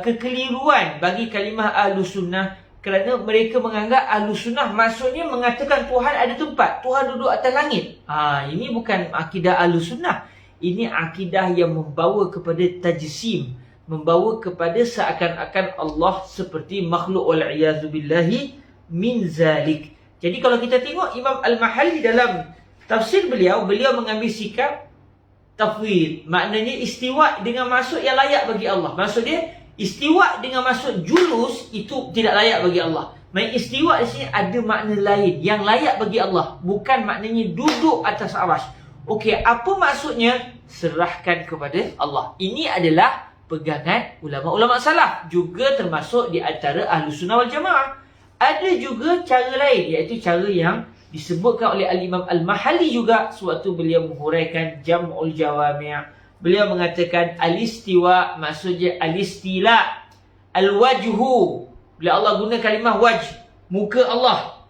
kekeliruan bagi kalimah Ahlus Sunnah, kerana mereka menganggap Ahlus Sunnah maksudnya mengatakan Tuhan ada tempat, Tuhan duduk atas langit. Ini bukan akidah Ahlus Sunnah. Ini akidah yang membawa kepada tajsim, membawa kepada seakan-akan Allah seperti makhluk, wal-'iyadzu billahi min zalik. Jadi kalau kita tengok Imam Al-Mahalli dalam tafsir beliau mengambil sikap tafwid. Maknanya istiwa dengan maksud yang layak bagi Allah. Maksudnya istiwa dengan maksud julus itu tidak layak bagi Allah. Maksud istiwa di sini ada makna lain yang layak bagi Allah, bukan maknanya duduk atas arasy. Okey, apa maksudnya? Serahkan kepada Allah. Ini adalah pegangan ulama-ulama salaf, juga termasuk di antara Ahlus Sunnah wal Jamaah. Ada juga cara lain, iaitu cara yang disebutkan oleh Al-Imam Al-Mahalli juga sewaktu beliau menghuraikan Jam'ul Jawami'. Beliau mengatakan al-istiwa maksudnya al-istila, al-wajhu. Bila Allah guna kalimah wajh, muka Allah.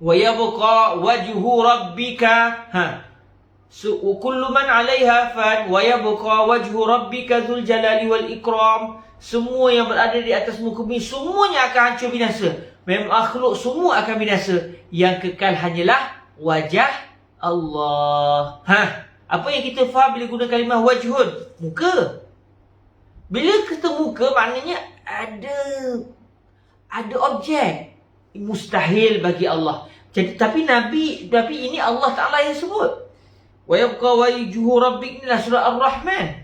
Wa yabqa wajhu rabbika. Kullu man 'alaiha fan wa yabqa wajhu rabbika dzul jalali wal ikram. Semua yang berada di atas muka bumi semuanya akan hancur binasa. Makhluk semua akan binasa. Yang kekal hanyalah wajah Allah. Apa yang kita faham bila guna kalimah wajhun? Muka. Bila kata muka, maknanya ada objek. Mustahil bagi Allah. Jadi tapi ini Allah Ta'ala yang sebut. Wa yabqa wajhu rabbik, inilah surah Ar-Rahman.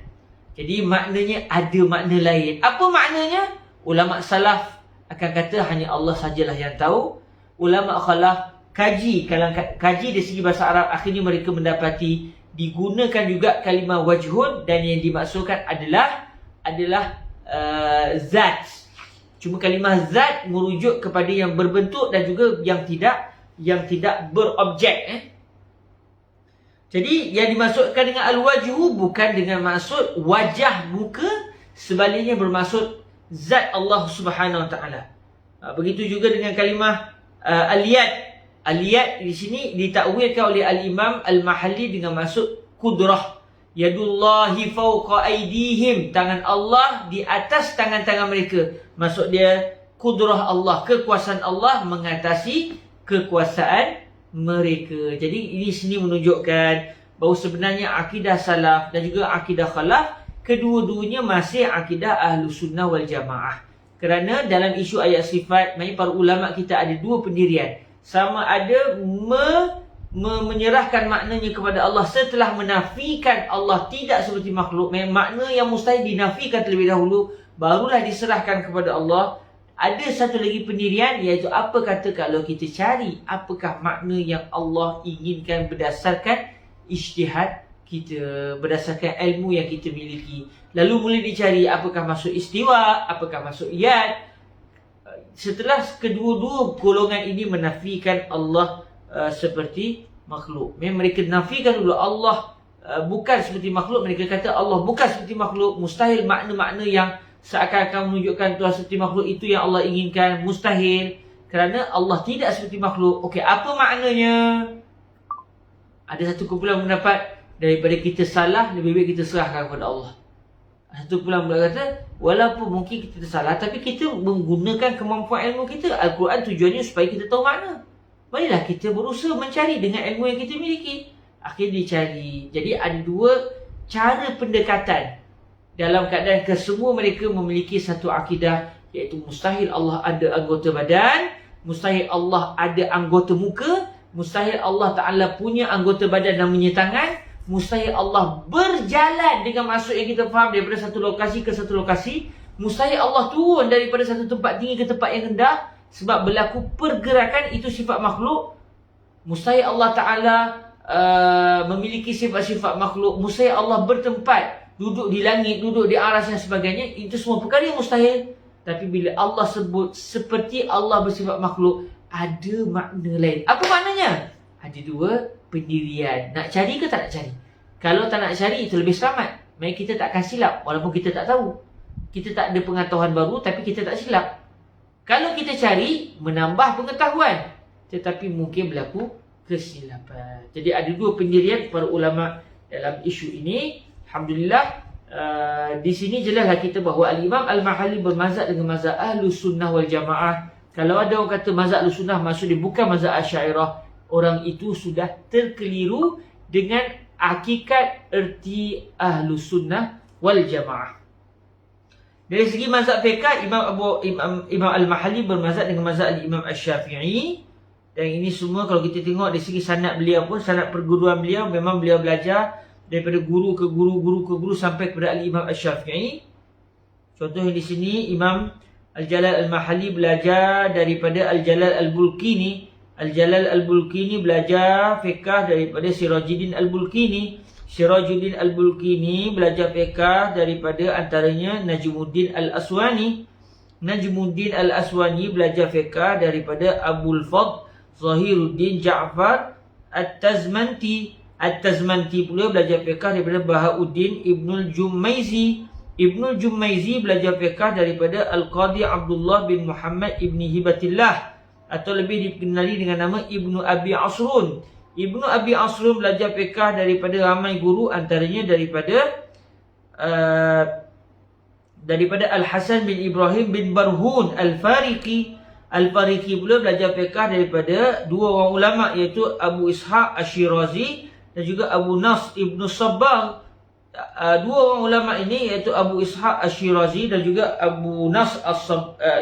Jadi maknanya ada makna lain. Apa maknanya? Ulama salaf akan kata hanya Allah sajalah yang tahu. Ulama khalaf kaji dari segi bahasa Arab, akhirnya mereka mendapati digunakan juga kalimah wajhun, dan yang dimaksudkan adalah zat. Cuma kalimah zat merujuk kepada yang berbentuk dan juga yang tidak berobjek. Jadi yang dimaksudkan dengan al-wajhu bukan dengan maksud wajah muka, sebaliknya bermaksud zat Allah Subhanahu Wa Taala. Begitu juga dengan kalimah al-yad. Al-yad di sini ditakwilkan oleh al-Imam Al-Mahalli dengan maksud kudrah. Yadullahi fawqa aydihim, tangan Allah di atas tangan-tangan mereka. Maksud dia kudrah Allah, kekuasaan Allah mengatasi kekuasaan mereka. Jadi ini sini menunjukkan bahawa sebenarnya akidah salaf dan juga akidah khalaf, kedua-duanya masih akidah Ahlus Sunnah wal Jamaah. Kerana dalam isu ayat sifat, maknanya para ulama kita ada dua pendirian. Sama ada menyerahkan maknanya kepada Allah setelah menafikan Allah tidak seperti makhluk. Makna yang mustahil dinafikan terlebih dahulu, barulah diserahkan kepada Allah. Ada satu lagi pendirian, iaitu apa kata kalau kita cari apakah makna yang Allah inginkan berdasarkan ijtihad kita, berdasarkan ilmu yang kita miliki. Lalu mula dicari apakah maksud istiwa, apakah maksud yad. Setelah kedua-dua golongan ini menafikan Allah seperti makhluk. Mereka nafikan dulu Allah bukan seperti makhluk. Mereka kata Allah bukan seperti makhluk. Mustahil makna-makna yang seakan-akan menunjukkan Tuhan seperti makhluk itu yang Allah inginkan. Mustahil. Kerana Allah tidak seperti makhluk. Okey, apa maknanya? Ada satu kumpulan pendapat, daripada kita salah, lebih baik kita serahkan kepada Allah. Satu kumpulan kata, walaupun mungkin kita salah, tapi kita menggunakan kemampuan ilmu kita. Al-Quran tujuannya supaya kita tahu makna. Marilah kita berusaha mencari dengan ilmu yang kita miliki. Akhirnya dicari. Jadi ada dua cara pendekatan. Dalam keadaan kesemua mereka memiliki satu akidah, iaitu mustahil Allah ada anggota badan, mustahil Allah ada anggota muka, mustahil Allah Ta'ala punya anggota badan namanya tangan, mustahil Allah berjalan dengan maksud yang kita faham daripada satu lokasi ke satu lokasi, mustahil Allah turun daripada satu tempat tinggi ke tempat yang rendah. Sebab berlaku pergerakan itu sifat makhluk. Mustahil Allah Ta'ala memiliki sifat-sifat makhluk. Mustahil Allah bertempat, duduk di langit, duduk di aras dan sebagainya. Itu semua perkara yang mustahil. Tapi bila Allah sebut seperti Allah bersifat makhluk, ada makna lain. Apa maknanya? Ada dua pendirian. Nak cari ke tak nak cari? Kalau tak nak cari, itu lebih selamat. Maksudnya kita tak akan silap walaupun kita tak tahu. Kita tak ada pengetahuan baru tapi kita tak silap. Kalau kita cari, menambah pengetahuan, tetapi mungkin berlaku kesilapan. Jadi ada dua pendirian para ulama dalam isu ini. Alhamdulillah, di sini jelaslah kita bahawa Al-Imam Al-Mahalli bermazhab dengan mazhab Ahlus Sunnah wal Jamaah. Kalau ada orang kata mazhab Ahlus Sunnah, maksudnya bukan mazhab Asy'ariyah, orang itu sudah terkeliru dengan hakikat erti Ahlus Sunnah wal Jamaah. Dari segi mazhab fiqh, Imam Al-Mahalli bermazhab dengan mazhab Imam Asy-Syafi'i. Dan ini semua kalau kita tengok dari segi sanad beliau pun, sanad perguruan beliau, memang beliau belajar daripada guru ke guru, guru ke guru sampai kepada Imam Asy-Syafi'i. Contohnya di sini Imam Al-Jalal Al-Mahalli belajar daripada Al-Jalal Al-Bulkini. Al-Jalal Al-Bulkini belajar fiqh daripada Sirajuddin Al-Bulkini. Sirajuddin Al-Bulkini belajar fiqh daripada antaranya Najmuddin Al-Aswani. Najmuddin Al-Aswani belajar fiqh daripada Abul Fadl Zahiruddin Ja'far At-Tazmanti. At-Tazmanti pula belajar fiqh daripada Bahauddin Ibnul Jumaizi. Ibnul Jumaizi belajar fiqh daripada Al-Qadi Abdullah bin Muhammad Ibni Hibatillah, atau lebih dikenali dengan nama Ibnu Abi Asrun. Ibnu Abi Asrun belajar fiqh daripada ramai guru, antaranya daripada Al-Hasan bin Ibrahim bin Barhun Al-Fariqi. Al-Fariqi pula belajar fiqh daripada dua orang ulama, iaitu Abu Ishaq Asy-Syirazi dan juga Abu Nasr Ibnu Sabbagh. Dua orang ulama ini, iaitu Abu Ishaq Asy-Syirazi dan juga Abu Nasr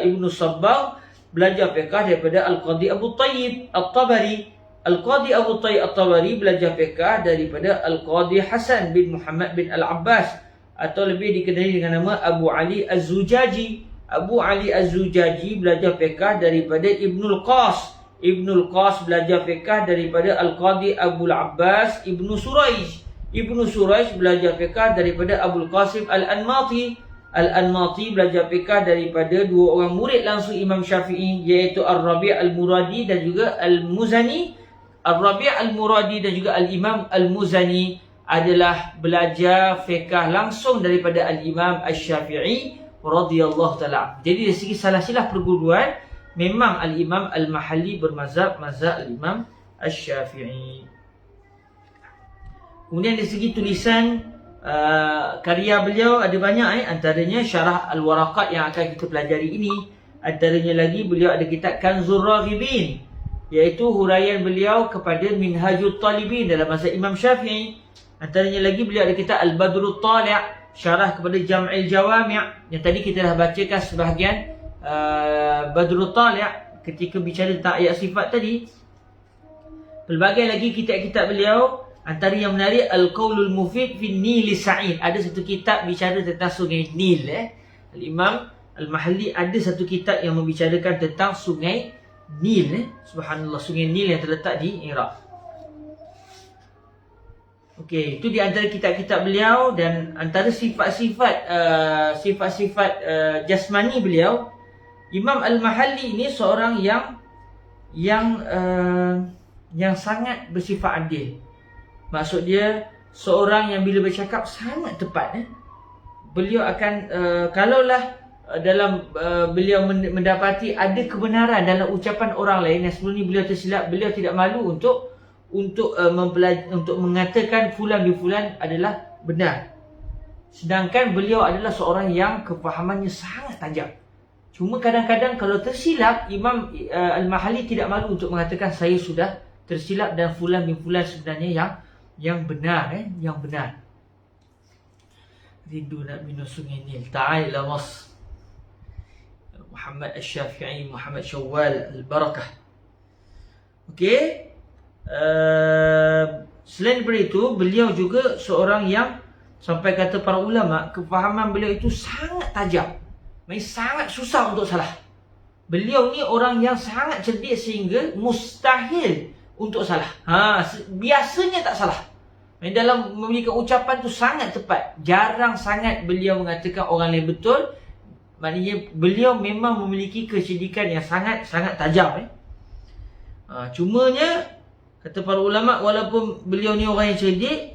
Ibnu Sabbagh, belajar fiqh daripada Al-Qadi Abu Tayyib At-Tabari. Al-Qadi Abu Tayyib At-Tabari belajar fiqh daripada Al-Qadi Hasan bin Muhammad bin Al-Abbas, atau lebih dikenali dengan nama Abu Ali Az-Zujaji. Abu Ali Az-Zujaji belajar fiqh daripada Ibnul Qas. Ibnul Qas belajar fiqh daripada Al-Qadi Abu Abbas Ibnu Surayj. Ibnu Surayj belajar fiqh daripada Abul Qasim Al-Anmati. Al-Anmati belajar fiqh daripada dua orang murid langsung Imam Syafi'i, iaitu Ar-Rabi' Al-Muradi dan juga Al-Muzani. Ar-Rabi' Al-Muradi dan juga Al-Imam Al-Muzani adalah belajar fiqh langsung daripada Al-Imam Asy-Syafi'i radhiyallahu ta'ala. Jadi dari segi salah-salah perguruan, memang Al-Imam Al-Mahalli bermazhab Al-Imam Asy-Syafi'i. Kemudian dari segi tulisan, karya beliau ada banyak, antaranya Syarah Al-Waraqat yang akan kita pelajari ini. Antaranya lagi beliau ada kitab Kanzur Raghibin, iaitu huraian beliau kepada Minhajut Talibin dalam mazhab Imam Syafi'i. Antaranya lagi beliau ada kitab Al-Badrut Tali', syarah kepada Jam'il Jawami', yang tadi kita dah bacakan sebahagian Badrut Tali' ketika bicara tentang ayat sifat tadi. Pelbagai lagi kitab-kitab beliau, antara yang menarik Al-Qaulul Mufid fi Nil Sa'id. Ada satu kitab bicara tentang sungai Nil. Al-Imam Al-Mahalli ada satu kitab yang membicarakan tentang sungai Nil. Subhanallah, sungai Nil yang terletak di Iraq. Okey, itu di antara kitab-kitab beliau. Dan antara sifat-sifat jasmani beliau, Imam Al-Mahalli ini seorang yang sangat bersifat adil. Maksud dia seorang yang bila bercakap sangat tepat. Beliau akan kalaulah dalam beliau mendapati ada kebenaran dalam ucapan orang lain yang sebelum ni beliau tersilap, beliau tidak malu untuk mengatakan fulan bin fulan adalah benar. Sedangkan beliau adalah seorang yang kefahamannya sangat tajam. Cuma kadang-kadang kalau tersilap, Imam Al-Mahalli tidak malu untuk mengatakan saya sudah tersilap dan fulan bin fulan sebenarnya yang benar, yang benar. Rindu nak minum sungai Nil. Ta'al Mas Muhammad Asy-Syafi'i, Muhammad Syawal Al-Barakah. Okey. Selain daripada itu, beliau juga seorang yang sampai kata para ulama, kefahaman beliau itu sangat tajam. Maksudnya sangat susah untuk salah. Beliau ni orang yang sangat cerdik sehingga mustahil untuk salah. Biasanya tak salah. Dalam memberikan ucapan tu sangat tepat. Jarang sangat beliau mengatakan orang lain betul. Maknanya beliau memang memiliki kecerdikan yang sangat tajam. Cumanya kata para ulama, walaupun beliau ni orang yang cerdik,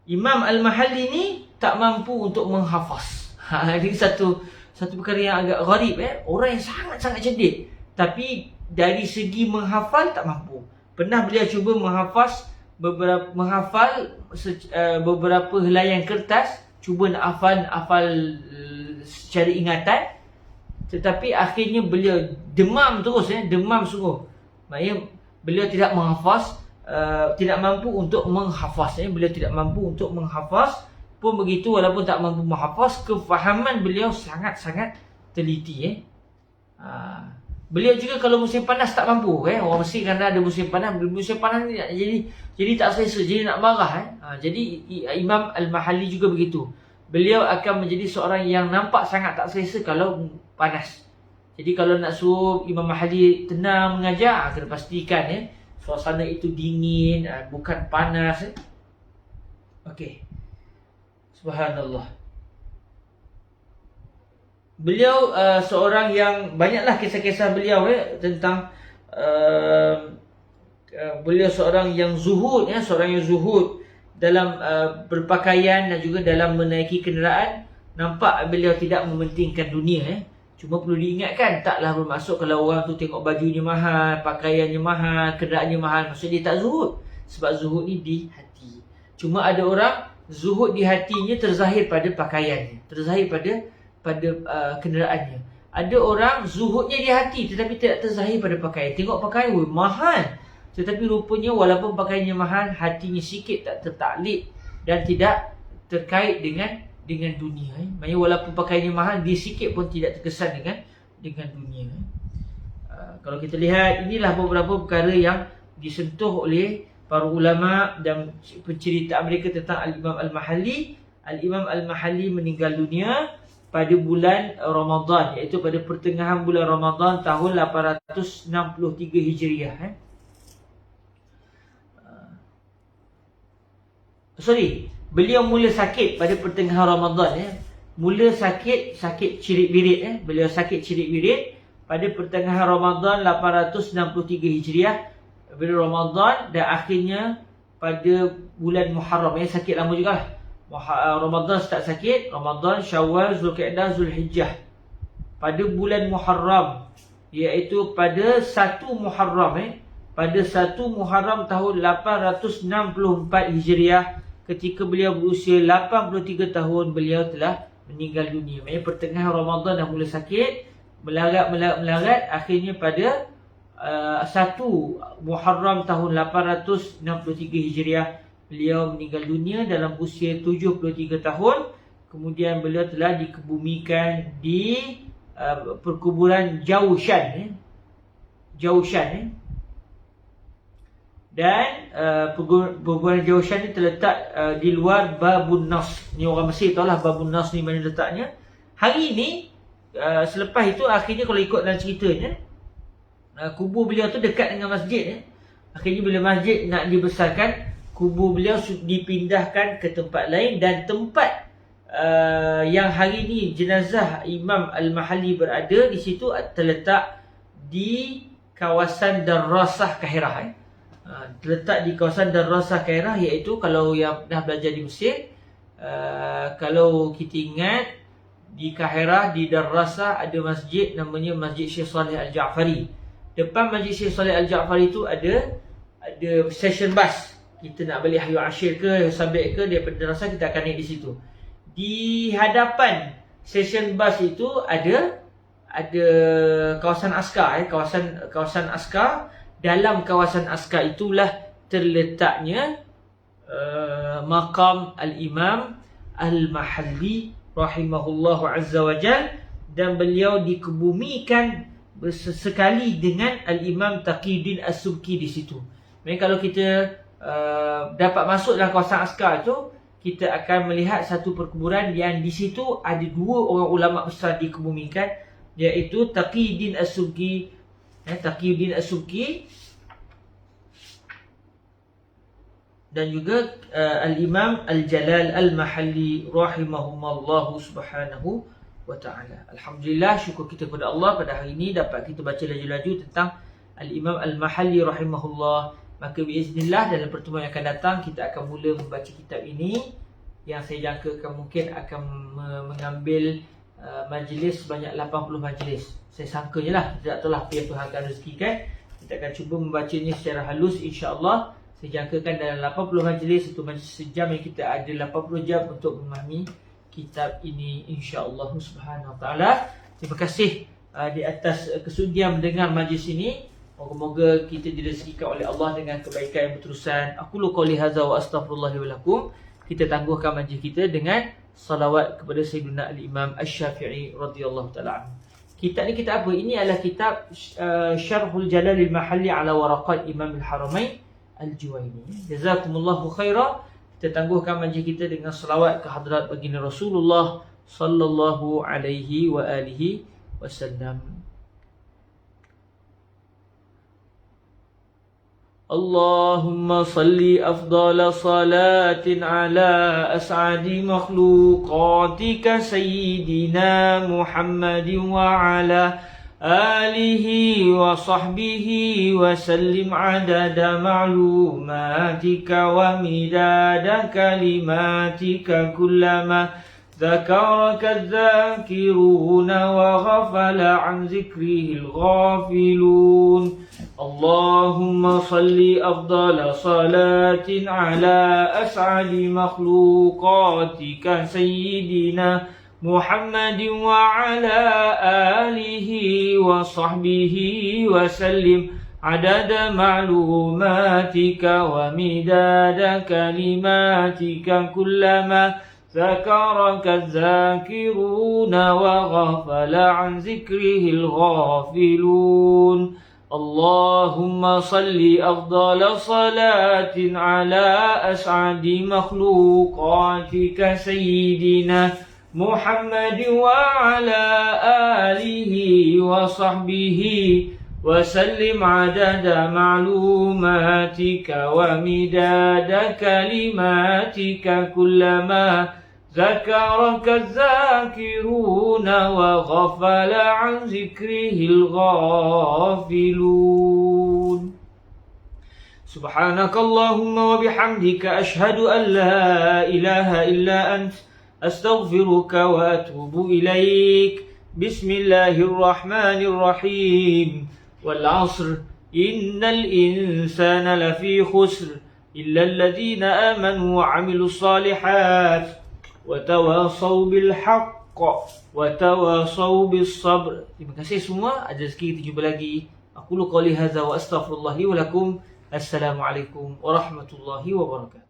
Imam Al-Mahalli ni tak mampu untuk menghafaz. Ini satu perkara yang agak gharib. Orang yang sangat cerdik, tapi dari segi menghafal tak mampu. Pernah beliau cuba menghafal beberapa helaian kertas, cuba nak hafal secara ingatan, tetapi akhirnya beliau demam terus, demam sungguh. Maksudnya beliau tidak menghafaz, tidak mampu untuk menghafaz. Beliau tidak mampu untuk menghafaz. Pun begitu, walaupun tak mampu menghafaz, kefahaman beliau sangat teliti. Beliau juga kalau musim panas tak mampu. Orang Mesir kan ada musim panas. Musim panas ni jadi tak selesa, jadi nak marah. Jadi Imam Al-Mahalli juga begitu. Beliau akan menjadi seorang yang nampak sangat tak selesa kalau panas. Jadi kalau nak suruh Imam Mahalli tenang mengajar, kena pastikan suasana itu dingin, bukan panas. Okey. Subhanallah. Beliau seorang yang banyaklah kisah-kisah beliau tentang beliau seorang yang zuhud, seorang yang zuhud dalam berpakaian dan juga dalam menaiki kenderaan. Nampak beliau tidak mementingkan dunia. Cuma perlu diingatkan, taklah bermaksud kalau orang tu tengok bajunya mahal, pakaiannya mahal, kenderaannya mahal, maksud dia tak zuhud. Sebab zuhud ni di hati. Cuma ada orang zuhud di hatinya terzahir pada pakaiannya, terzahir pada kenderaannya. Ada orang zuhudnya di hati tetapi tidak terzahir pada pakaian. Tengok pakaian mahal, tetapi rupanya walaupun pakaiannya mahal, hatinya sikit tak tertaklid dan tidak terkait dengan dunia. Maksudnya walaupun pakaiannya mahal, dia sikit pun tidak terkesan dengan dunia. Kalau kita lihat, inilah beberapa perkara yang disentuh oleh para ulama dan penceritaan mereka tentang Al-Imam Al-Mahalli. Al-Imam Al-Mahalli meninggal dunia pada bulan Ramadan, iaitu pada pertengahan bulan Ramadan tahun 863 Hijriah. Beliau mula sakit pada pertengahan Ramadan. mula sakit cirit-birit. Beliau sakit cirit-birit pada pertengahan Ramadan 863 Hijriah. Bila Ramadan dan akhirnya pada bulan Muharram. Sakit lama jugalah. Ramadan start sakit, Ramadan, Syawal, Zulkaidah, Zulhijjah. Pada bulan Muharram, iaitu pada 1 Muharram pada 1 Muharram tahun 864 Hijriah, ketika beliau berusia 83 tahun, beliau telah meninggal dunia. Maksudnya pertengahan Ramadan dah mula sakit, melarat, akhirnya pada 1 Muharram tahun 863 Hijriah, beliau meninggal dunia dalam usia 73 tahun. Kemudian beliau telah dikebumikan di perkuburan Jaushan. Dan perkuburan Jaushan ni terletak di luar Babun Nas. Ni orang Mesir tahulah Babun Nas ni mana letaknya. Hari ni selepas itu, akhirnya kalau ikut dalam ceritanya, kubur beliau tu dekat dengan masjid. Akhirnya bila masjid nak dibesarkan, kubur beliau dipindahkan ke tempat lain. Dan tempat yang hari ni jenazah Imam Al-Mahalli berada di situ terletak di kawasan Darrasah Kahirah. Terletak di kawasan Darrasah Kahirah, iaitu kalau yang dah belajar di Mesir, kalau kita ingat di Kahirah, di Darrasah ada masjid namanya Masjid Syekh Saleh Al-Ja'fari. Depan Masjid Syekh Saleh Al-Ja'fari tu ada station bus. Kita nak balik Hayu Ashir ke Sabik ke, daripada Darrasah kita akan naik di situ. Di hadapan station bus itu ada kawasan askar, kawasan askar. Dalam kawasan askar itulah terletaknya maqam Al-Imam Al-Mahalli rahimahullahu azza wa jal, dan beliau dikebumikan sekali dengan Al-Imam Taqiyuddin As-Subki di situ. Jadi kalau kita dapat masuk dalam kawasan askar itu, kita akan melihat satu perkuburan yang di situ ada 2 orang ulama besar dikebumikan, iaitu Taqiyuddin As-Subki, dan juga Al-Imam Al-Jalal Al-Mahalli rahimahumullahu subhanahu wa ta'ala. Alhamdulillah, syukur kita kepada Allah pada hari ini dapat kita baca laju-laju tentang Al-Imam Al-Mahalli rahimahullah. Maka biiznillah dalam pertemuan yang akan datang kita akan mula membaca kitab ini, yang saya jangkakan mungkin akan mengambil majlis sebanyak 80 majlis. Saya sangka je lah, kita tak tahu lah apa yang Tuhan akan rezekikan. Kita akan cuba membacanya secara halus, insya-Allah. Saya jangkakan dalam 80 majlis, itu majlis sejam, yang kita ada 80 jam untuk memahami kitab ini, insya-Allah subhanahu wa ta'ala. Terima kasih di atas kesudian mendengar majlis ini. Moga-moga kita direzekikan oleh Allah dengan kebaikan yang berterusan. Aku lu qouli hadza wa astaghfirullahi wa lakum. Kita tangguhkan majlis kita dengan salawat kepada Sayyidina Al-Imam Asy-Syafi'i radhiyallahu taala anhu. Kitab ni kitab apa? Ini adalah kitab Syarhul Jalal Al-Mahalli ala Waraqat Imam Al-Haramain Al-Juwaini. Jazakumullahu khaira. Kita tangguhkan majlis kita dengan salawat ke hadrat baginda Rasulullah sallallahu alaihi wa alihi wasallam. Allahumma salli afdala salatin ala as'adi makhluqatika Sayyidina Muhammadin wa ala alihi wa sahbihi wa sallim adada ma'lumatika wa midada kalimatika kullama ذكرك الذاكرون وغفل عن ذكره الغافلون اللهم صل أفضل صلاة على أسعد مخلوقاتك سيدنا محمد وعلى آله وصحبه وسلم عدد معلوماتك ومداد كلماتك كلما ذكرك الذاكرون وغفل عن ذكره الغافلون اللهم صل أفضل صلاة على أسعد مخلوقاتك سيدنا محمد وعلى آله وصحبه وسلم عدد معلوماتك ومداد كلماتك كلما ذكرك الذاكرون وغفل عن ذكره الغافلون. سبحانك اللهم وبحمدك أشهد أن لا إله إلا أنت أستغفرك وأتوب إليك. بسم الله الرحمن الرحيم. والعصر إن الإنسان لفي خسر إلا الذين آمنوا وعملوا الصالحات وتواصوا بالحق وتواصوا بالصبر. Terima kasih semua. Ada rezeki kita jumpa lagi. Aku qouli hadza wa astaghfirullah li wa lakum. Assalamualaikum warahmatullahi wabarakatuh.